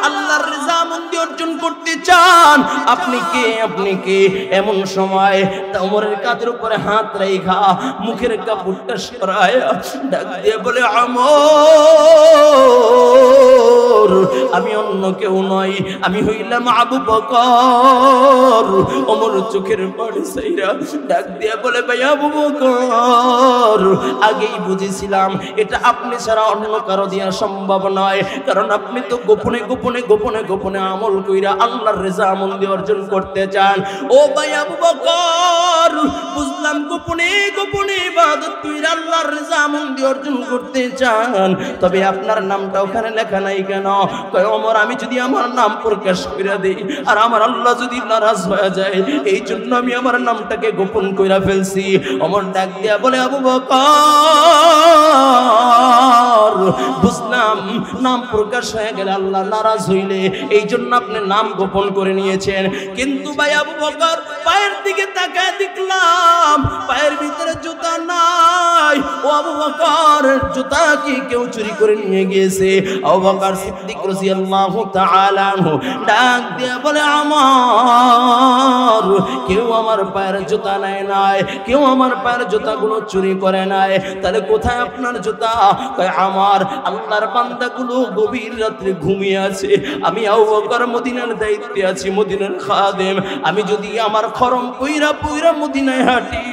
আল্লাহর রিজামন্দি অর্জন করতে চান? আপনি কে? আপনি কে? এমন সময় ওমরের কাঁধের উপরে হাত রাইখা মুখের কাপড়টা সরায় ডাক দিয়ে বলে ওমর আমি অন্য কেউ নই, আমি হইলাম আবু বকর। ওমর চোখের পানি ছাইরা ডাক দিয়ে বলে ভাই আবু বকর আগেই বুঝেছিলাম এটা আপনি ছাড়া অন্য কারো দিয়া সম্ভব নয়, কারণ আপনি তো গোপনে গোপনে গোপনে গোপনে আমল কইরা আল্লাহর রেজামন্দি অর্জন করতে চান। ও ভাই আবু বকর বুঝলাম গোপনে গোপনে ইবাদত কইরা আল্লাহর রেজামন্দি অর্জন করতে চান, তবে আপনার নামটা ওখানে লেখা নাই কেন? কয় ওমর আমি যদি আমার নাম প্রকাশ করে দেই আর আমার আল্লাহ যদি নারাজ হয়ে যায় এই জন্য আমি আমার নামটাকে গোপন কইরা ফেলছি। ওমর ডাক দিয়া বলে আবু বকর বুঝলাম নাম প্রকাশ হয়ে গেলে আল্লাহ নারাজ হইলে এই জন্য আপনি নাম গোপন করে নিয়েছেন, কিন্তু ভাই আবু বকর পায়ের দিকে তাকায় দেখলাম পায়ের ভিতরে জুতা নাই। ও আবু বকর জুতা কি কেউ চুরি করে নিয়ে গিয়েছে? আবু বকর সিদ্দিক রাদিয়াল্লাহু তাআলা আনহু ডাক দিয়ে বলে আমার কেউ আমার পায়ের জুতা নেয় নাই, কেউ আমার পায়ের জুতাগুলো চুরি করে নাই, তাহলে কোথায় আপনার জুতা? কয় আমার আল্লাহর বান্দাগুলো গভীর রাত্রে ঘুমিয়ে আছে, আমি আবু বকর মদিনার দায়িত্বে আছি, মদিনার খাদেম, আমি যদি আমার খরম পইরা পইরা মদিনায় হাঁটি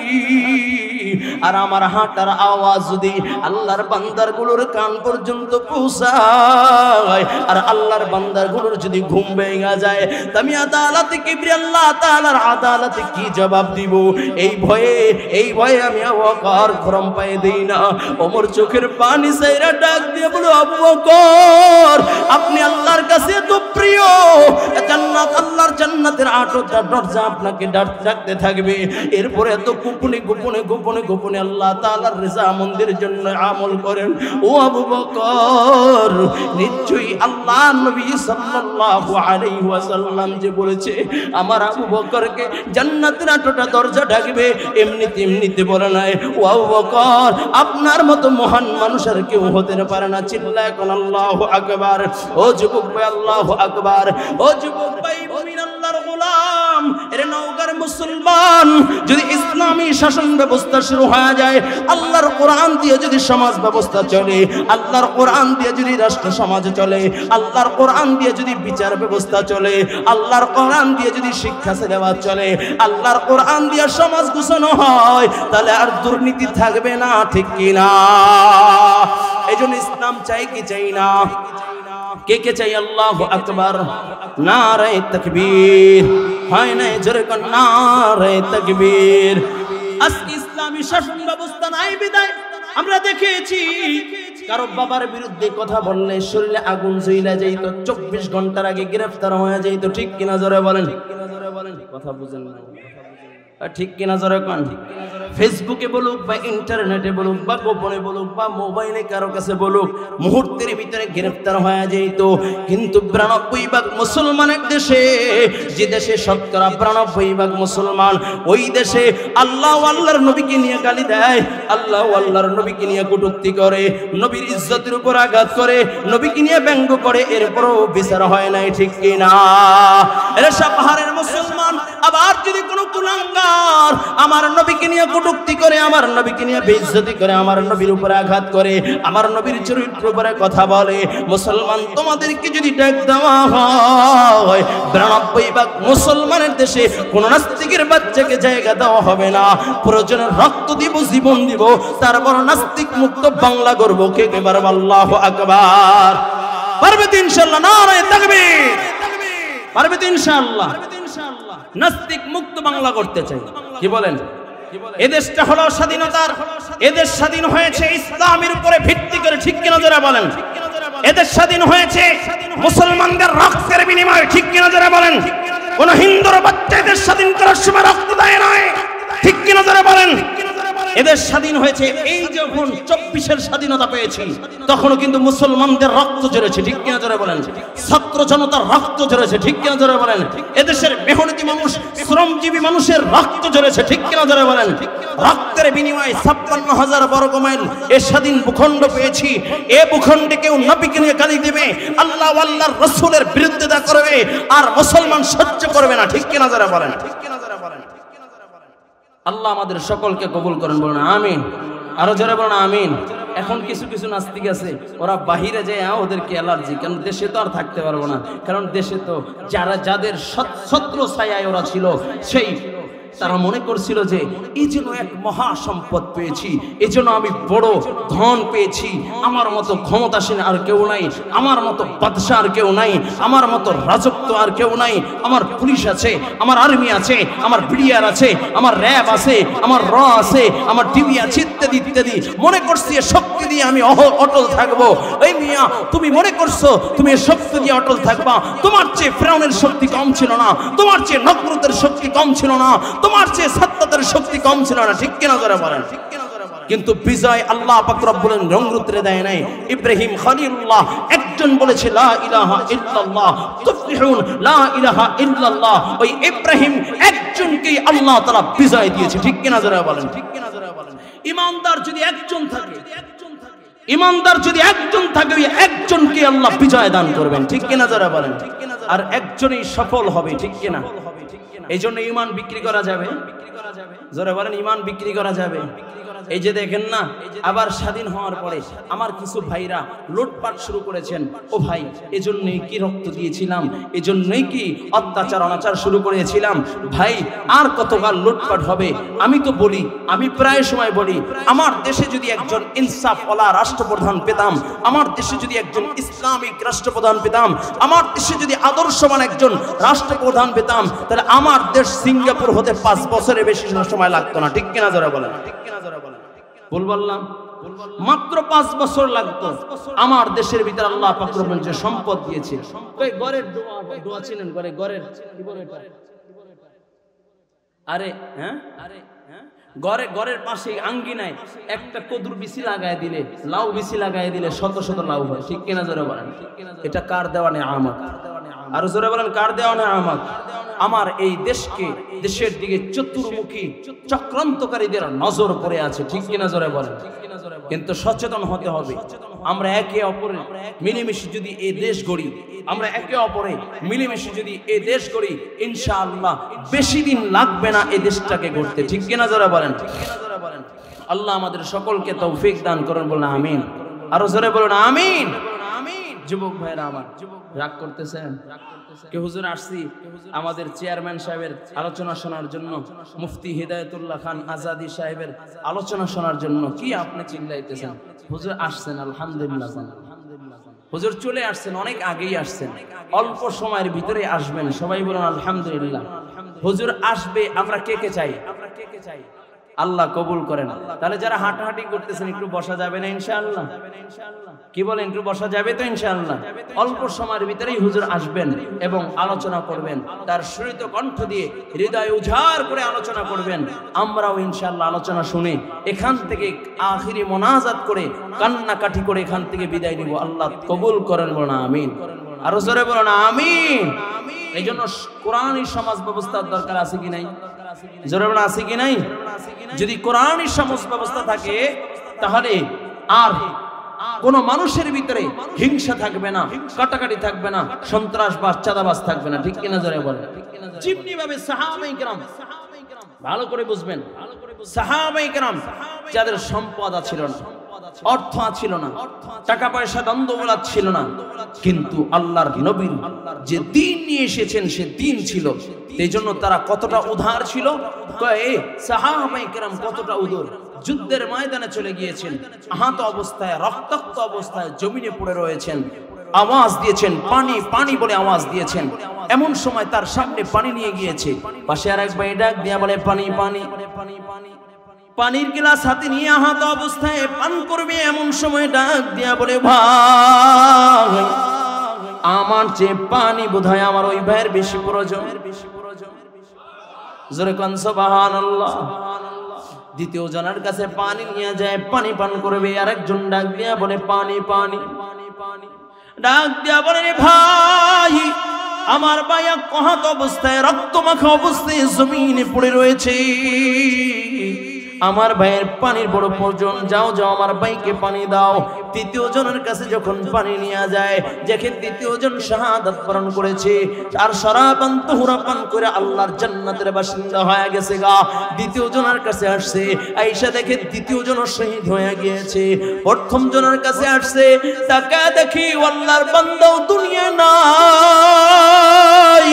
আর আমার হাঁটার আওয়াজ যদি আল্লাহর বান্দারগুলোর কান পর্যন্ত পৌঁছায় আর আল্লাহর বান্দারগুলোর যদি ঘুম ভেঙে যায় আমি আদালতে কিবরি আল্লাহ তাআলার আদালতে কি জবাব দিব? এই ভয়ে আমি আবু বকর খরম পায়ে দেই না। ওমর চোখের পানি ছাইরা ডাক দিয়ে বলে আবু বকর আপনি আল্লাহর কাছে তো প্রিয়, জান্নাত আল্লাহর জান্নাতের 8টা দরজা আপনাকে ডাকতে থাকবে, এরপরে এত গোপনে গোপনে গোপনে গোপনে আল্লাহ তাআলার রেজামন্দির জন্য আমল করেন। ও আবু বকর নিশ্চয়ই আল্লাহ নবী সাল্লাল্লাহু আলাইহি ওয়াসাল্লাম যে বলেছে আমার আবু বকরকে জান্নাতের 8টা দরজা ঢাকবে, এমনিতে বলে নাই। ও আবু বকর আপনার মতো মহান মানুষ আর কেউ হতে পারে না, চিল্লায় কোন আল্লাহু আকবার। ও যুবক ভাই আল্লাহু আকবার, ও যুবক ভাই মুমিন আল্লাহর গোলাম, এর নওগাঁর মুসলমান যদি ইসলামী শাসন ব্যবস্থা শুরু হয়ে যায়, আল্লাহর কোরআন দিয়ে যদি সমাজ ব্যবস্থা চলে, আল্লাহর কোরআন দিয়ে যদি রাষ্ট্র সমাজ চলে, আল্লাহর কোরআন দিয়ে যদি বিচার ব্যবস্থা চলে, আল্লাহর কোরআন দিয়ে যদি শিক্ষা সেবা চলে, আল্লাহর কোরআন দিয়ে সমাজ গুছানো হয়, তাহলে আর দুর্নীতি থাকবে না, ঠিক কি না? এইজন্য ইসলাম চাই কি চাই না? কে কে চাই? আল্লাহু আকবার, নারে তাকবীর, হয় না জোরে কোন নারে তাকবীর। আজকে ইসলামী শাসন ব্যবস্থা নাই বিদায় আমরা দেখেছি কারো বাবার বিরুদ্ধে কথা বললে শরীরে আগুন জ্বলে যাইতো, 24 ঘন্টার আগে গ্রেফতার হয়ে যাইতো, ঠিক কিনা জোরে বলেন? কথা বুঝেন না, ঠিক কিনা জোরে কোন? ফেসবুকে বলুক বা ইন্টারনেটে বলুক বা গোপনে বলুক বা মোবাইলে কারো কাছে বলুক, মুহূর্তের ভিতরে গ্রেফতার হয়ে যেত। কিন্তু 92% মুসলমানের দেশে, যে দেশে শতকরা 92% মুসলমান, ওই দেশে আল্লাহ আল্লাহর নবীকে নিয়ে গালি দেয়, আল্লাহ আল্লাহর নবীকে নিয়ে কটূক্তি করে, নবীর ইজ্জতের উপর আঘাত করে, নবীকে নিয়ে ব্যঙ্গ করে, এরপরও বিচার হয় নাই, ঠিক কিনা? এরা সব পাহাড়ের মুসলমান। আবার যদি কোনো কুলাঙ্গার আমার নবীকে নিয়ে কটূক্তি করে, আমার নবীকে নিয়ে বেইজ্জতি করে, আমার নবীর উপরে আঘাত করে, আমার নবীর চরিত্রের উপরে কথা বলে, মুসলমান তোমাদেরকে যদি ডাক দেওয়া হয়, 92% মুসলমানের দেশে কোন নাস্তিকের বাচ্চাকে জায়গা দেওয়া হবে না। প্রয়োজনে রক্ত দিব, জীবন দিব, তারপর নাস্তিক মুক্ত বাংলা গর্ব কে এবার আল্লাহু আকবার। পারবে তো ইনশাআল্লাহ? নারায়ে তাকবীর। পারবে তো ইনশাআল্লাহ? নাস্তিক মুক্ত বাংলা করতে চাই। কি বলেন? এদেশটা হলো স্বাধীনতার, এদেশ স্বাধীন হয়েছে ইসলামের উপরে ভিত্তি করে, ঠিক কিনা যারা বলেন? এদেশ স্বাধীন হয়েছে মুসলমানদের রক্তের বিনিময়ে, ঠিক কিনা যারা বলেন? কোন হিন্দুর বাচ্চা এদেশ স্বাধীন করার সময় রক্ত দেয় নয়, ঠিক কিনা যারা বলেন? এদের স্বাধীন হয়েছে, এই যখন 24-এর স্বাধীনতা পেয়েছি তখনও কিন্তু মুসলমানদের রক্ত ঝরেছে, ঠিক কিনা যারা বলেন? ছাত্র জনতার রক্ত ঝরেছে, ঠিক কিনা যারা বলেন? এদেশের মেহনতি মানুষ, শ্রমজীবী মানুষের রক্ত ঝরেছে, ঠিক কিনা যারা বলেন? রক্তের বিনিময়ে 56,000 বর্গ মাইল এ স্বাধীন ভূখণ্ড পেয়েছি। এ ভূখণ্ডে কেউ নবীকে নিয়ে গালি দেবে, আল্লাহ আল্লাহর রাসূলের বিরুদ্ধে করবে, আর মুসলমান সহ্য করবে না, ঠিক কিনা যারা বলেন? আল্লাহ আমাদের সকলকে কবুল করেন, বলেন আমিন। আরো যারা বলেন আমিন। এখন কিছু কিছু নাস্তিক আছে, ওরা বাহিরে যায়, ওদেরকে অ্যালার্জি, কারণ দেশে তো আর থাকতে পারবো না, কারণ দেশে তো যাদের ছত্র ছায়ায় ওরা ছিল, সেই তারা মনে করছিল যে এই যেন এক মহা সম্পদ পেয়েছি, এই জন্য আমি বড় ধন পেয়েছি, আমার মতো ক্ষমতাসীন আর কেউ নাই, আমার মতো বাদশা আর কেউ নাই, আমার মতো রাজত্ব আর কেউ নাই, আমার পুলিশ আছে, আমার আর্মি আছে, আমার বিডিআর আছে, আমার র্যাব আছে, আমার র আছে, আমার টিভি আছে, ইত্যাদি ইত্যাদি। মনে করছি এ শক্তি দিয়ে আমি অটল থাকবো। এই মিয়া, তুমি মনে করছো তুমি এ শক্তি দিয়ে অটল থাকবা? তোমার চেয়ে ফিরআউনের শক্তি কম ছিল না, তোমার চেয়ে নমরুদের শক্তি কম ছিল না, তোমার চেয়ে সাত্তাদের শক্তি কম ছিল না, ঠিক কিনা যারা বলেন? কিন্তু বিজয় আল্লাহ পাক রব্বুল আলামিন রংরুত্রে দেয় নাই। ইব্রাহিম খলিলুল্লাহ একজন বলেছে লা ইলাহা ইল্লাল্লাহ তুফলিহুন, লা ইলাহা ইল্লাল্লাহ। ওই ইব্রাহিম একজনকেই আল্লাহ তাআলা বিজয় দিয়েছে, ঠিক কিনা যারা বলেন? ইমানদার যদি একজন থাকে, ইমানদার যদি একজন থাকে, ওই একজনকে আল্লাহ বিজয় দান করবেন, ঠিক কিনা যারা বলেন? আর একজনই সফল হবে, ঠিক কিনা? এই জন্য ইমান বিক্রি করা যাবে, যারা বলেন ইমান বিক্রি করা যাবে। এই যে দেখেন না, আবার স্বাধীন হওয়ার পরে আমার কিছু ভাইরা লুটপাট শুরু করেছেন। ও ভাই, এজন্যই কি রক্ত দিয়েছিলাম, এজন্যই কি অত্যাচার অনাচার শুরু করেছিলাম? ভাই, আর কতবার লুটপাট হবে? আমি তো বলি, আমি প্রায় সময় বলি, আমার দেশে যদি একজন ইনসাফওয়ালা রাষ্ট্রপ্রধান পেতাম, আমার দেশে যদি একজন ইসলামিক রাষ্ট্রপ্রধান পেতাম, আমার দেশে যদি আদর্শবান একজন রাষ্ট্রপ্রধান পেতাম, তাহলে আমার দেশ সিঙ্গাপুর হতে 5 বছরের বেশি সময় লাগতো না, ঠিক কিনা যারা বলেন? ভুল বললাম? মাত্র 5 বছর লাগতো। আমার দেশের ভিতরে আল্লাহ পাক রব্বুল যে সম্পদ দিয়েছে, কই ঘরের দোয়া চিনেন? ঘরের কি বলে এটা? আরে হ্যাঁ, ঘরের পাশে আঙ্গিনায় একটা কদুর বিচি লাগায় দিলে, লাউ বিচি লাগায় দিলে শত শত লাউ হয়, ঠিক কিনা জোরে বলেন? এটা কার দেওয়া নেয়ামত? আর জোরে বলেন কার দেওয়া নেয়ামত? আমার এই দেশকে, দেশের দিকে চতুর্মুখী চক্রান্তকারীদের নজর পড়ে আছে, ঠিক কিনা জোরে বলেন? কিন্তু সচেতন হতে হবে। আমরা একে অপরে মিলেমিশে যদি এই দেশ গড়ি, আমরা একে অপরে মিলেমিশে যদি এই দেশ গড়ি, ইনশাআল্লাহ বেশি দিন লাগবে না এই দেশটাকে গড়তে, ঠিক কিনা জোরে বলেন? আল্লাহ আমাদের সকলকে তৌফিক দান করেন, বলেন আমিন। আরো জোরে বলেন আমিন। যুবক ভাইরা আমার, রাগ করতেছেন? কে হুজুর আসছি আমাদের চেয়ারম্যান সাহেবের আলোচনা শোনার জন্য, মুফতি হিদায়াতুল্লাহ খান আজাদি সাহেবের আলোচনা শোনার জন্য। কি আপনি চিল্লাইতেছেন? হুজুর আসছেন, আলহামদুলিল্লাহ। হুজুর চলে আসছেন, অনেক আগেই আসছেন, অল্প সময়ের ভিতরে আসবেন। সবাই বলেন আলহামদুলিল্লাহ। হুজুর আসবে, আমরা কে কে চাই? আল্লাহ কবুল করেন। তাহলে যারা হাঁটাহাঁটি করতেছেন একটু বসা যাবে না ইনশাআল্লাহ? কি বলেন, একটু বসা যাবে তো ইনশাআল্লাহ? অল্প সময়ের ভিতরেই হুজুর আসবেন এবং আলোচনা করবেন, তার সুরিত কণ্ঠ দিয়ে হৃদয় উজাড় করে আলোচনা করবেন। আমরাও ইনশাআল্লাহ আলোচনা শুনে এখান থেকে আখিরি মোনাজাত করে কান্নাকাটি করে এখান থেকে বিদায় নিব। আল্লাহ কবুল করেন, বলুন আমিন। আরো জোরে বলুন আমিন। এই জন্য কোরআনী সমাজ ব্যবস্থার দরকার আছে কি নাই? জোরে বলুন আছে কি নাই? যদি কোরআনী সমাজ ব্যবস্থা থাকে তাহলে আর কোন মানুষের ভিতরে হিংসা থাকবে না, কাটাকাটি থাকবে না, সন্ত্রাসবাদ চাঁদাবাজ থাকবে না। ঠিক কিনা জোরে বলেন? যেমনি ভাবে সাহাবায়ে কেরাম, ভালো করে বুঝবেন, সাহাবায়ে কেরাম যাদের সম্পদ ছিল না, অর্থ ছিল না, টাকা পয়সা দ্বন্দ্বওয়ালাদ ছিল না, কিন্তু আল্লাহর নবী যে দ্বীন নিয়ে এসেছেন সে দ্বীন ছিল। এই জন্য তারা কতটা উদার ছিল, সাহাবায়ে কেরাম কতটা উদার। যুদ্ধের ময়দানে চলে গিয়েছেন, আহত অবস্থায় রক্তাক্ত অবস্থায় জমিনে পড়ে রয়েছেন, আওয়াজ দিয়েছেন পানি পানি বলে আওয়াজ দিয়েছেন। এমন সময় তার সামনে পানি নিয়ে গিয়েছে, পাশে আরেক ভাই ডাক দিয়া বলে পানি পানি। পানির গ্লাস হাতে নিয়ে আহত অবস্থায় পান করবে, এমন সময় ডাক দিয়া বলে ভাই আমার যে পানি বোধহয় আমার ওই ভাইয়ের বেশি প্রয়োজন। জোরে কোন সুবহানাল্লাহ। দ্বিতীয় জনের কাছে পানি নিয়ে যায়, পানি পান করবে, আরেকজন ডাক দিয়া বলে পানি পানি। ডাক দিয়া বলে ভাই আমার ভাই আহত অবস্থায় রক্তমাখা অবস্থায় জমিনে পড়ে রয়েছে, আমার ভাইয়ের পানির বড় প্রয়োজন, যাও যাও আমার ভাইকে পানি দাও। তৃতীয় জনের কাছে যখন পানি নিয়ে যায়, দেখে তৃতীয় জন শাহাদাত বরণ করেছে আর শরাবান তুহরা পান করে আল্লাহর জান্নাতের বাসিন্দা হয়ে গেছে গা। দ্বিতীয় জনের কাছে আসছে, আয়েশা দেখে দ্বিতীয় জন শহীদ হয়ে গিয়েছে। প্রথম জনের কাছে আসছে, তাকে দেখি আল্লাহর বান্দাও দুনিয়া নাই,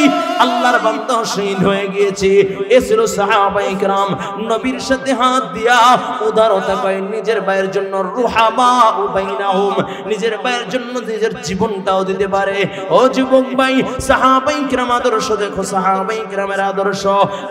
আল্লাহর বান্দাও শহীদ হয়ে গিয়েছে। এসলো সাহাবায়ে কেরাম নবীর সাথে হাত দিয়া উদারতা কয় নিজের ভাইয়ের জন্য রুহামা বাইনাহুম, নিজের ভাইয়ের জন্য নিজের জীবনটাও দিতে পারে। ও যুবক ভাই, সাহাবায়ে কেরাম আদর্শ দেখো, সাহাবায়ে কেরামের আদর্শ।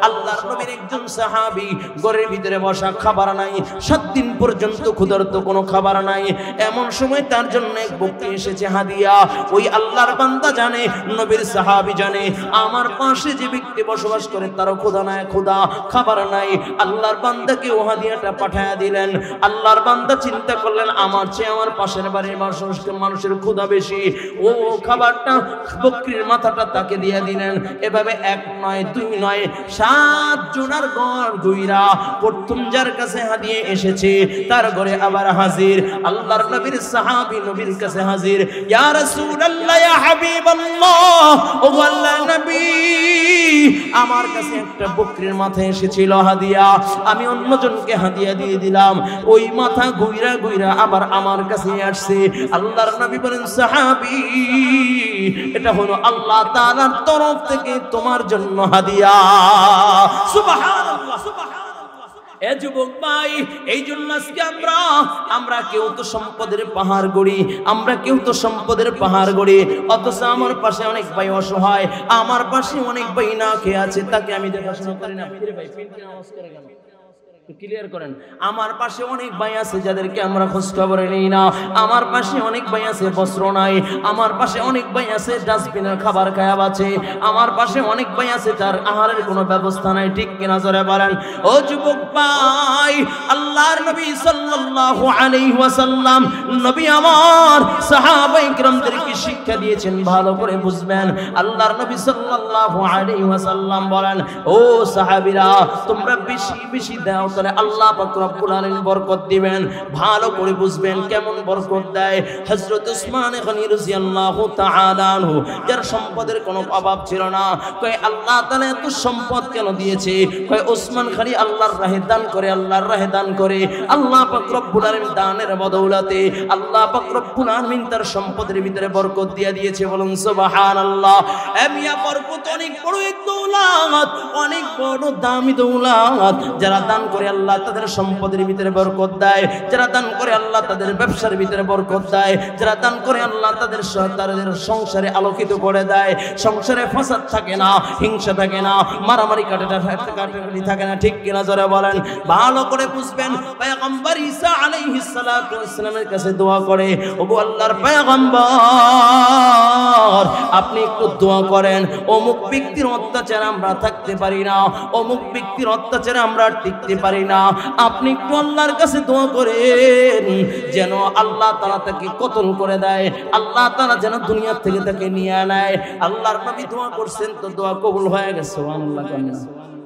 আল্লাহর নবীর একজন সাহাবী ঘরের ভিতরে বসা, খাবার নাই, 7 দিন পর্যন্ত ক্ষুধার্ত, কোনো খাবার নাই। এমন সময় তার জন্য এক ব্যক্তি এসেছে হাদিয়া। ওই আল্লাহর বান্দা জানে, নবীর সাহাবী জানে আমার পাশে যে ব্যক্তি বসবাস করে তারও ক্ষুধা নাই, ক্ষুধা খাবার নাই। আল্লাহর বান্দাকে ও হাদিয়াটা পাঠায়া দিলেন। আল্লাহর বান্দা চিন্তা করলেন আমার চেয়ে আমার পাশের বাড়ির মানুষের ক্ষুধা বেশি, ও খাবারটা বকরির মাথাটা তাকে দিয়ে দিলেন। এভাবে 1 নয় 2 নয় 7 জনের ঘর ঘুইরা প্রথম যার কাছে হাদিয়া এসেছে তার ঘরে আবার হাজির। আল্লাহর নবীর সাহাবী নবীর কাছে হাজির, ইয়া রাসূলুল্লাহ ইয়া হাবিবাল্লাহ, ও আল্লাহর নবী আমার কাছে একটা বকরির মাথা এসেছিল হাদিয়া, আমি অন্যজনকে হাদিয়া দিয়ে দিলাম, ওই মাথা ঘুইরা ঘুইরা আবার আমার কাছে আসছে। আল্লাহর নবী বলেন সাহাবী এটা হলো আল্লাহ তাআলার তরফ থেকে তোমার জন্য হাদিয়া। সুবহানাল্লাহ সুবহানাল্লাহ। এ যুবক ভাই, এই জন্য আজকে আমরা কেউ তো সম্পদের পাহাড় গড়ি, আমরা কেউ তো সম্পদের পাহাড় গড়ি, অথচ আমার পাশে অনেক ভাই অসহায়, আমার পাশে অনেক ভাই না খেয়ে আছে, তাকে আমি দেখাশোনা করি না। ভাই পিনকে আওয়াজ করে কেন? ক্লিয়ার করেন। আমার পাশে অনেক ভাই আছে যাদেরকে আমরা খোঁজ খবর নেই না, আমার পাশে অনেক ভাই আছে বস্ত্র নাই, আমার পাশে অনেক ভাই আছে ডাস্টবিনের খাবার খায়াব আছে, আমার পাশে অনেক ভাই আছে তার আহারের কোনো ব্যবস্থা নাই। ঠিক কিনা জোরে বলেন। ও যুবক ভাই, আল্লাহর নবী সাল্লাল্লাহু আলাইহি ওয়াসাল্লাম নবী আমার সাহাবায়ে কিরামদেরকে শিক্ষা দিয়েছেন, ভালো করে বুঝবেন। আল্লাহর নবী সাল্লাল্লাহু আলাইহি ওয়াসাল্লাম বলেন, ও সাহাবীরা তোমরা বেশি বেশি দাও তাহলে আল্লাহ পাক রব্বুল আলামিন বরকত দিবেন। ভালো করে বুঝবেন কেমন বরকত দেয়। হযরত উসমান গনি রাদিয়াল্লাহু তাআলা আনহু যার সম্পদের কোনো অভাব ছিল না, কয় আল্লাহ তাআলা এত সম্পদ কেন দিয়েছে? কয় উসমান খালি আল্লাহর রাহে দান করে, আল্লাহর রাহে দান করে। আল্লাহ পাক রব্বুল আলামিন দানের বদৌলতে আল্লাহ পাক রব্বুল আলামিন তার সম্পদের ভিতরে বরকত দিয়ে দিয়েছে। বলুন সুবহানাল্লাহ। মিয়া বরকত অনেক বড় এক দৌলত, অনেক বড় দামি দৌলত। যারা দান করে করে আল্লাহ তাদের সম্পদের ভিতরে বরকত দেয়, যারা দান করে আল্লাহ তাদের ব্যবসার ভিতরে বরকত দেয়, যারা দান করে আল্লাহ তাদের সংসারে আলোকিত করে দেয়। সংসারে ফাসাদ থাকে না, হিংসা থাকে না, মারামারি কাটাকাটি থাকে না। ঠিক কিনা জোরে বলেন। ভালো করে বুঝবেন, পয়গম্বর ঈসা আলাইহিস সালাতু ওয়াসসালামের কাছে দোয়া করে, ওগো আল্লাহর পয়গম্বর আপনি একটু দোয়া করেন, অমুক ব্যক্তির অত্যাচার আমরা থাকতে পারি না, অমুক ব্যক্তির অত্যাচারে আমরা টিকতে পারি না, আপনি একটু আল্লাহর কাছে দোয়া করেন যেন আল্লাহ তাআলা তাকে কতল করে দেয়, আল্লাহ তাআলা যেন দুনিয়া থেকে তাকে নিয়ে নেয়। আল্লাহর নবী দোয়া করছেন তো দোয়া কবুল হয়ে গেছে। সুবহানাল্লাহ।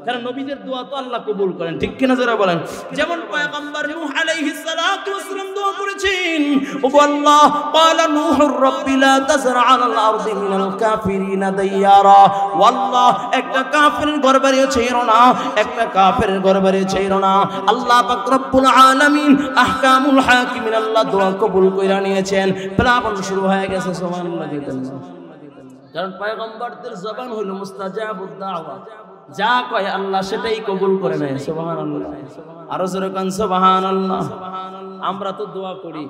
কারণ নবীদের দোয়া তো আল্লাহ কবুল করেন। ঠিক কিনা যারা বলেন। যেমন পয়গম্বর নূহ আলাইহিস সালাতু ওয়াসসালাম দোয়া করেছেন, ও আল্লাহ ক্বালা নূহুর রাব্বি লা তাযরা আলাল আরদি মিনাল কাফিরিনা দাইয়ারা, ও আল্লাহ একটা কাফিরের ঘর বাড়িও ছেড়ো না, একটা কাফিরের ঘর বাড়িও ছেড়ো না। আল্লাহ পাক রব্বুল আলামিন আহকামুল হাকিমিন আল্লাহ দোয়া কবুল কইরা নিয়েছেন। প্লাবন শুরু হয়ে গেছে। সুবহানাল্লাহ। কারণ পয়গম্বরদের জবান হলো মুস্তাজাবুদ দাওয়া, যা কয় আল্লাহ সেটাই কবুল করে নেয়। সুবহানাল্লাহ। আরো জোরে কান সুবহানাল্লাহ। আমরা তো দোয়া করি,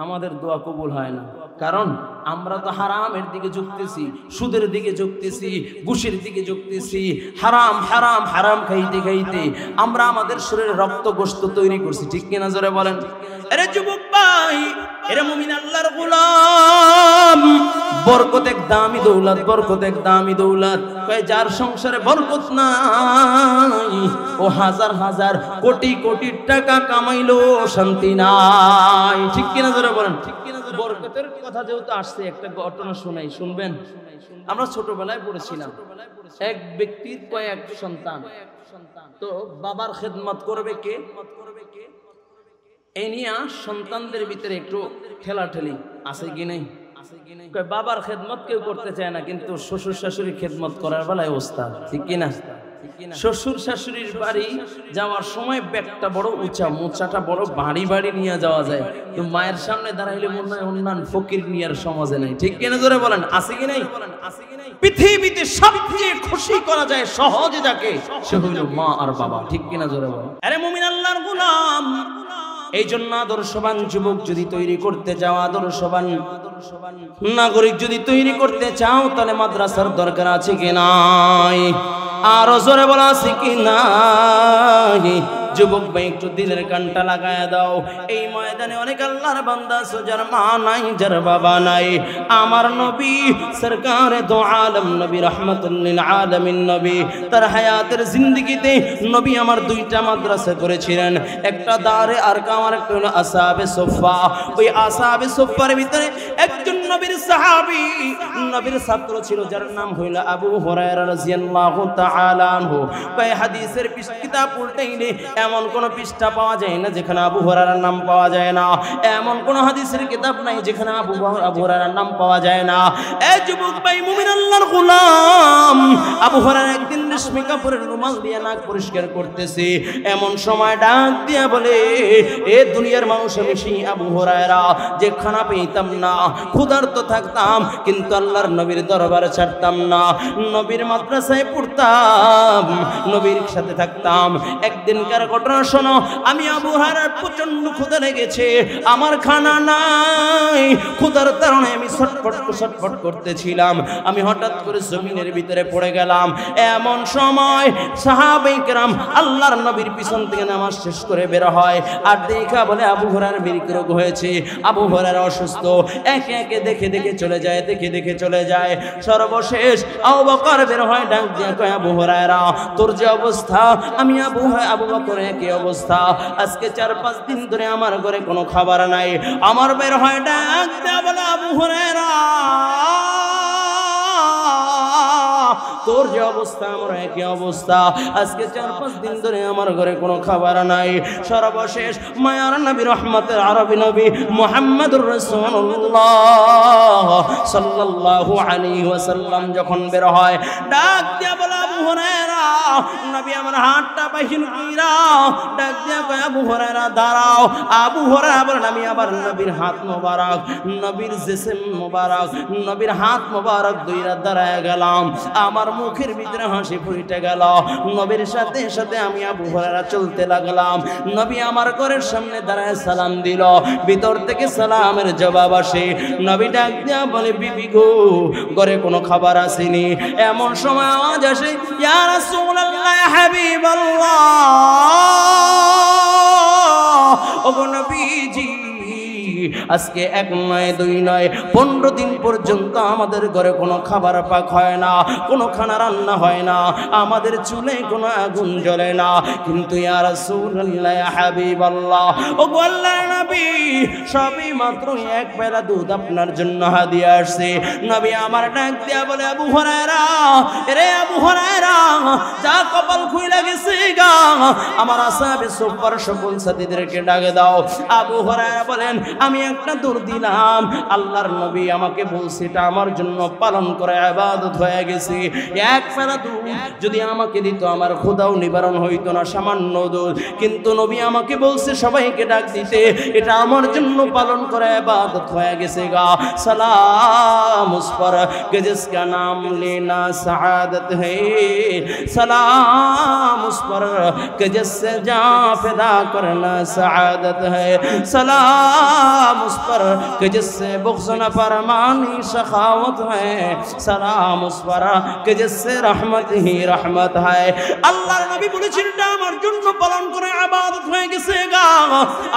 আমাদের দোয়া কবুল হয় না, কারণ আমরা তো হারামের দিকে ঝুঁকতেছি, সুদের দিকে ঝুঁকতেছি, ঘুষের দিকে ঝুঁকতেছি, হারাম হারাম হারাম খাইতে খাইতে আমরা আমাদের শরীরে রক্ত গোশত তৈরি করছি। ঠিক কিনা জোরে বলেন। আরে যুবক ভাই, এরে মুমিন আল্লাহর গোলাম, বরকত এক দামি দৌলত, বরকত এক দামি দৌলত। কয় যার সংসারে বরকত নাই ও হাজার হাজার কোটি কোটি টাকা কামাইলো শান্তি নাই। ঠিক কিনা জোরে বলেন। বরকতের কথা যেহেতু আসছে, একটা ঘটনা শোনাই, শুনবেন। আমরা ছোটবেলায় পড়েছিলাম, এক ব্যক্তির কয়েক সন্তান, তো বাবার খেদমত করবে কে? এই নিয়ে সন্তানদের ভিতরে একটু ঠেলাঠেলি আছে কি নাই? বাবার খেদমত কেউ করতে চায় না, কিন্তু শ্বশুর শাশুড়ি খেদমত করার বেলায় ওস্তাদ। ঠিক কিনা? শ্বশুর শাশুড়ির বাড়ি যাওয়ার সময় ব্যাগটা বড় উঁচা, মোচাটা বড় ভারী ভারী নিয়ে যাওয়া যায়, তো মায়ের সামনে দাঁড়াইলে মনে হয় অন্যান্য ফকির নিয়ার সমাজে নাই। ঠিক কিনা জোরে বলেন। আছে কি নাই? পৃথিবীতে সবচেয়ে খুশি করা যায় সহজে যাকে, সে হইল মা আর বাবা। ঠিক কিনা জোরে বলেন। আরে মুমিন আল্লাহর গোলাম, এই জন্য আদর্শবান যুবক যদি তৈরি করতে চাও, আদর্শবান নাগরিক যদি তৈরি করতে চাও, তাহলে মাদ্রাসার দরকার আছে কি নাই? আরো জোরে বলা আছে কি নাই? যুবক ভাই একটু দিলের কানটা লাগায় দাও। এই ময়দানে অনেক আল্লাহর বান্দা আছে যার মা নাই, যার বাবা নাই। আমার নবী সরকারে দো আলম নবী রহমাতুল লিল আলামিন নবী তার হায়াতের জিন্দেগিতে নবী আমার দুইটা মাদ্রাসা করেছিলেন, একটা দারে আরকাম আর একটা হলো আসহাবে সুফফা। ওই আসহাবে সুফফার ভিতরে একজন নবীর সাহাবী, নবীর ছাত্র ছিল, যার নাম হইল আবু হুরায়রা রাদিয়াল্লাহু তাআলা আনহু। কয় হাদিসের কিতাব উল্টাইলে এমন কোন পৃষ্ঠা পাওয়া যায় না যেখানে আবু হুরায়রার নাম পাওয়া যায় না, এমন কোন হাদিসের কিতাব নাই যেখানে আবু হুরায়রার নাম পাওয়া যায় না। এই যুবক ভাই, মুমিন আল্লাহর গোলাম, আবু হুরায়রা একদিন রেশমি কাপড়ের রুমাল দিয়ে নাক পরিষ্কার করতেছে, এমন সময় ডাক দিয়া বলে, এ দুনিয়ার মানুষ, আমি সেই আবু হুরায়রা যে খানা পেতাম না, ক্ষুধার্ত থাকতাম, কিন্তু আল্লাহর নবীর দরবারে ছাড়তাম না, নবীর মাদ্রাসায় পড়তাম, নবীর সাথে থাকতাম। একদিনকার ঘটনা শোনো, আমি আবু হুরায়রার প্রচন্ড ক্ষুধা লেগেছে, আমার খানা নাই, ক্ষুধার কারণে আমি ছটফট করতেছিলাম, আমি হঠাৎ করে জমিনের ভিতরে পড়ে গেলাম। এমন সময় সাহাবায়ে কেরাম আল্লাহর নবীর পিছন থেকে নামাজ শেষ করে বের হয়, আর দেখা বলে আবু হুরায়রার বিরিক রোগ হয়েছে, আবু হুরায়রা অসুস্থ। একে একে দেখে চলে যায়, দেখে চলে যায়। সর্বশেষ আবু বকর বের হয়, ডাক দিয়ে কয়, আবু হুরায়রা তোর যে অবস্থা, আমি আবু বকরের একই অবস্থা, আজকে 4-5 দিন ধরে আমার ঘরে কোনো খাবার নাই। আমার বের হয় ডাক দিয়ে বলে, আবু হুরায়রা তোর যে অবস্থা, আমার একই অবস্থা, আজকে 4-5 দিন ধরে আমার ঘরে কোনো খাবার নাই। সর্বশেষ মায়ার নবী রহমতের আরবি নবী মুহাম্মদুর রাসূলুল্লাহ সাল্লাল্লাহু আলাইহি ওয়াসাল্লাম যখন বের হয়, ডাক দিয়া বলে, আবু হুরায়রা নবী আমার হাতটা বাহির কইরা ডাক দিয়া কয় আবু হুরায়রা দাঁড়াও। আবু হুরায়রা বলেন আমি আবার নবীর হাত মোবারক, নবীর জিসম মোবারক, নবীর হাত মোবারক দুইরা দাঁড়ায় গেলাম। আমার মুখের ভিতরে হাসি ফুটে গেল। নবীর সাথে সাথে আমি আবু হুরায়রা চলতে লাগলাম। নবী আমার ঘরের সামনে দাঁড়ায় সালাম দিল। ভিতর থেকে সালামের জবাব আসে। নবী ডাক দিয়া বলে বিবি গো ঘরে কোনো খাবার আসেনি। এমন সময় আওয়াজ আসে ইয়া রাসূলুল্লাহ ইয়া হাবিবাল্লাহ, ওগো নবীজি আজকে 1 নয় 2 নয় 15 দিন পর্যন্ত আমাদের ঘরে কোনো খাবার পাক হয় না, কোনো খানা রান্না হয় না, আমাদের চুলে কোনো আগুন জ্বলে না। কিন্তু ইয়া রাসূলুল্লাহ ইয়া হাবিবাল্লাহ, ওগো আল্লাহর নবী সবই মাত্র 1 পেয়ালা দুধ আপনার জন্য হাদিয়া আসছে। নবী আমার ডাক দিয়া বলে আবু হুরায়রা, রে আবু হুরায়রা যা কপাল খুইলা গেছে গা, আমার আসহাবে সুফার সকল সাথীদেরকে ডাকে দাও। আবু হুরায়রা বলেন আমি একটা দৌড় দিলাম, আল্লাহর নবী আমাকে বলছে এটা আমার জন্য পালন করে ইবাদত হয়ে গেছে। 1 পেয়ালা দুধ যদি আমাকে দিত আমার ক্ষুধাও নিবারণ হইতো না, সামান্য দুধ। কিন্তু নবী আমাকে বলছে সবাইকে ডাক দিতে, এটা আমার জন্য পালন করে ইবাদত হয়ে গেছে গা। সালাম উস पर कि जिसका नाम लेना सआदत है, सलाम उस पर कि जिससे जान फिदा करना सआदत है, सलाम उस पर कि जिससे बुग़्ज़ न फरमानी सखावत है, सलाम उस पर कि जिससे रहमत ही रहमत है। আল্লাহর নবী বলেছেন এটা আমার জন্য পালন করে ইবাদত হয়ে গেছে গা।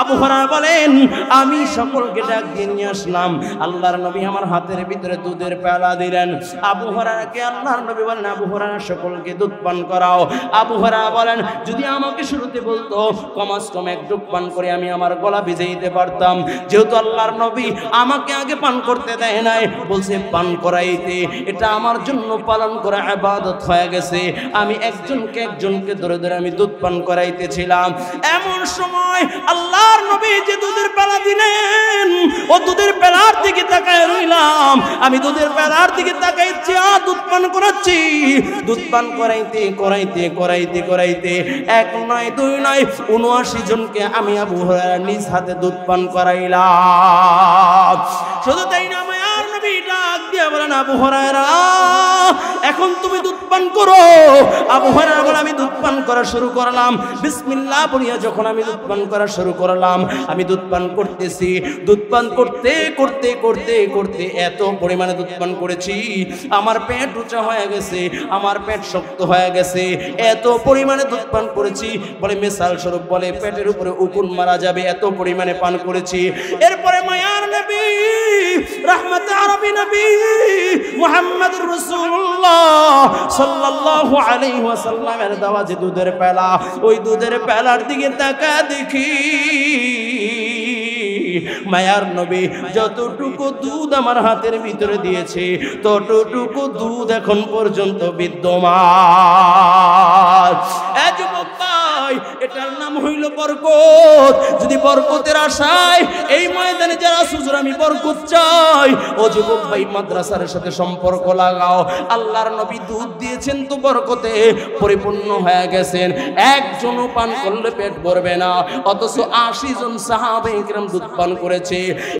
আবু হুরায়রা বলেন আমি সকলকে ডাক দিয়ে নিয়ে আসলাম। আল্লাহর নবী আমার হাতের ভিতরে দুধের পেয়ালা দিলেন। আবু হুরায়রাকে আল্লাহর নবী বলেন আবু হুরায়রা সকলকে দুধ পান করাও। আবু হুরায়রা বলেন যদি আমাকে শুরুতে বলতো কমাস কম 1 ডুব পান করে আমি আমার গলা ভিজে দিতে পারতাম। যেহেতু আল্লাহর নবী আমাকে আগে পান করতে দেয় নাই, বলছে পান করাইতে, এটা আমার জন্য পালন করা ইবাদত হয়ে গেছে। আমি একজনকে ধরে ধরে আমি দুধ পান করাইতেছিলাম। এমন সময় আল্লাহর নবী যে দুধের পেয়ালা দিলেন, ও দুধের পেয়ালার দিকে তাকায় রইলাম। আমি দুধের পেয়ালার দিকে তাকাইছি আর দুধ পান করাচ্ছি। দুধ পান করাইতে করাইতে করাইতে করাইতে 1 নয় 2 নয় 79 জনকে আমি আবু হুরায়রা নিজ হাতে দুধ পান করাইলাম। শুধু তাই না, মায়ার নবী ডাক দিয়ে বলেন আবু হুরায়রা এখন তুমি দুধ পান করো। আবু হুরায়রা বলে আমি দুধ পান করা শুরু করলাম। বিসমিল্লাহ বলিয়া যখন আমি দুধ পান করা শুরু করলাম, আমি দুধ পান করতেছি। দুধ পান করতে করতে করতে করতে এত পরিমাণে দুধ পান করেছি আমার পেট উঁচা হয়ে গেছে, আমার পেট শক্ত হয়ে গেছে। এত পরিমাণে দুধ পান করেছি বলে মিসাল স্বরূপ বলে পেটের উপরে উকুন মারা যাবে, এত পরিমাণে পান করেছি। এরপরে মায়ার নবী রাহমাতে আরবি নবী মুহাম্মদুর রাসূলুল্লাহ সাল্লাল্লাহু আলাইহি ওয়াসাল্লামের দেওয়া যে দুধের পেয়ালা, ওই দুধের পেয়ালার দিকে তাকায় দেখি মায়ার নবী যতটুকু দুধ আমার হাতের ভিতরে দিয়েছে ততটুকু দুধ এখন পর্যন্ত বিদ্যমান। যুবক ভাই, এটার নাম হইল বরকত। যদি বরকতের আশায় এই ময়দানে যারা সুজুর আমি বরকত চাই, ও যুবক ভাই মাদ্রাসার সাথে সম্পর্ক লাগাও। আল্লাহর নবী দুধ দিয়েছেন তো বরকতে পরিপূর্ণ হয়ে গেছেন। একজনও পান করলে পেট ভরবে না, অথচ 80 জন সাহাবায়ে কিরাম দুধ পান করেছে।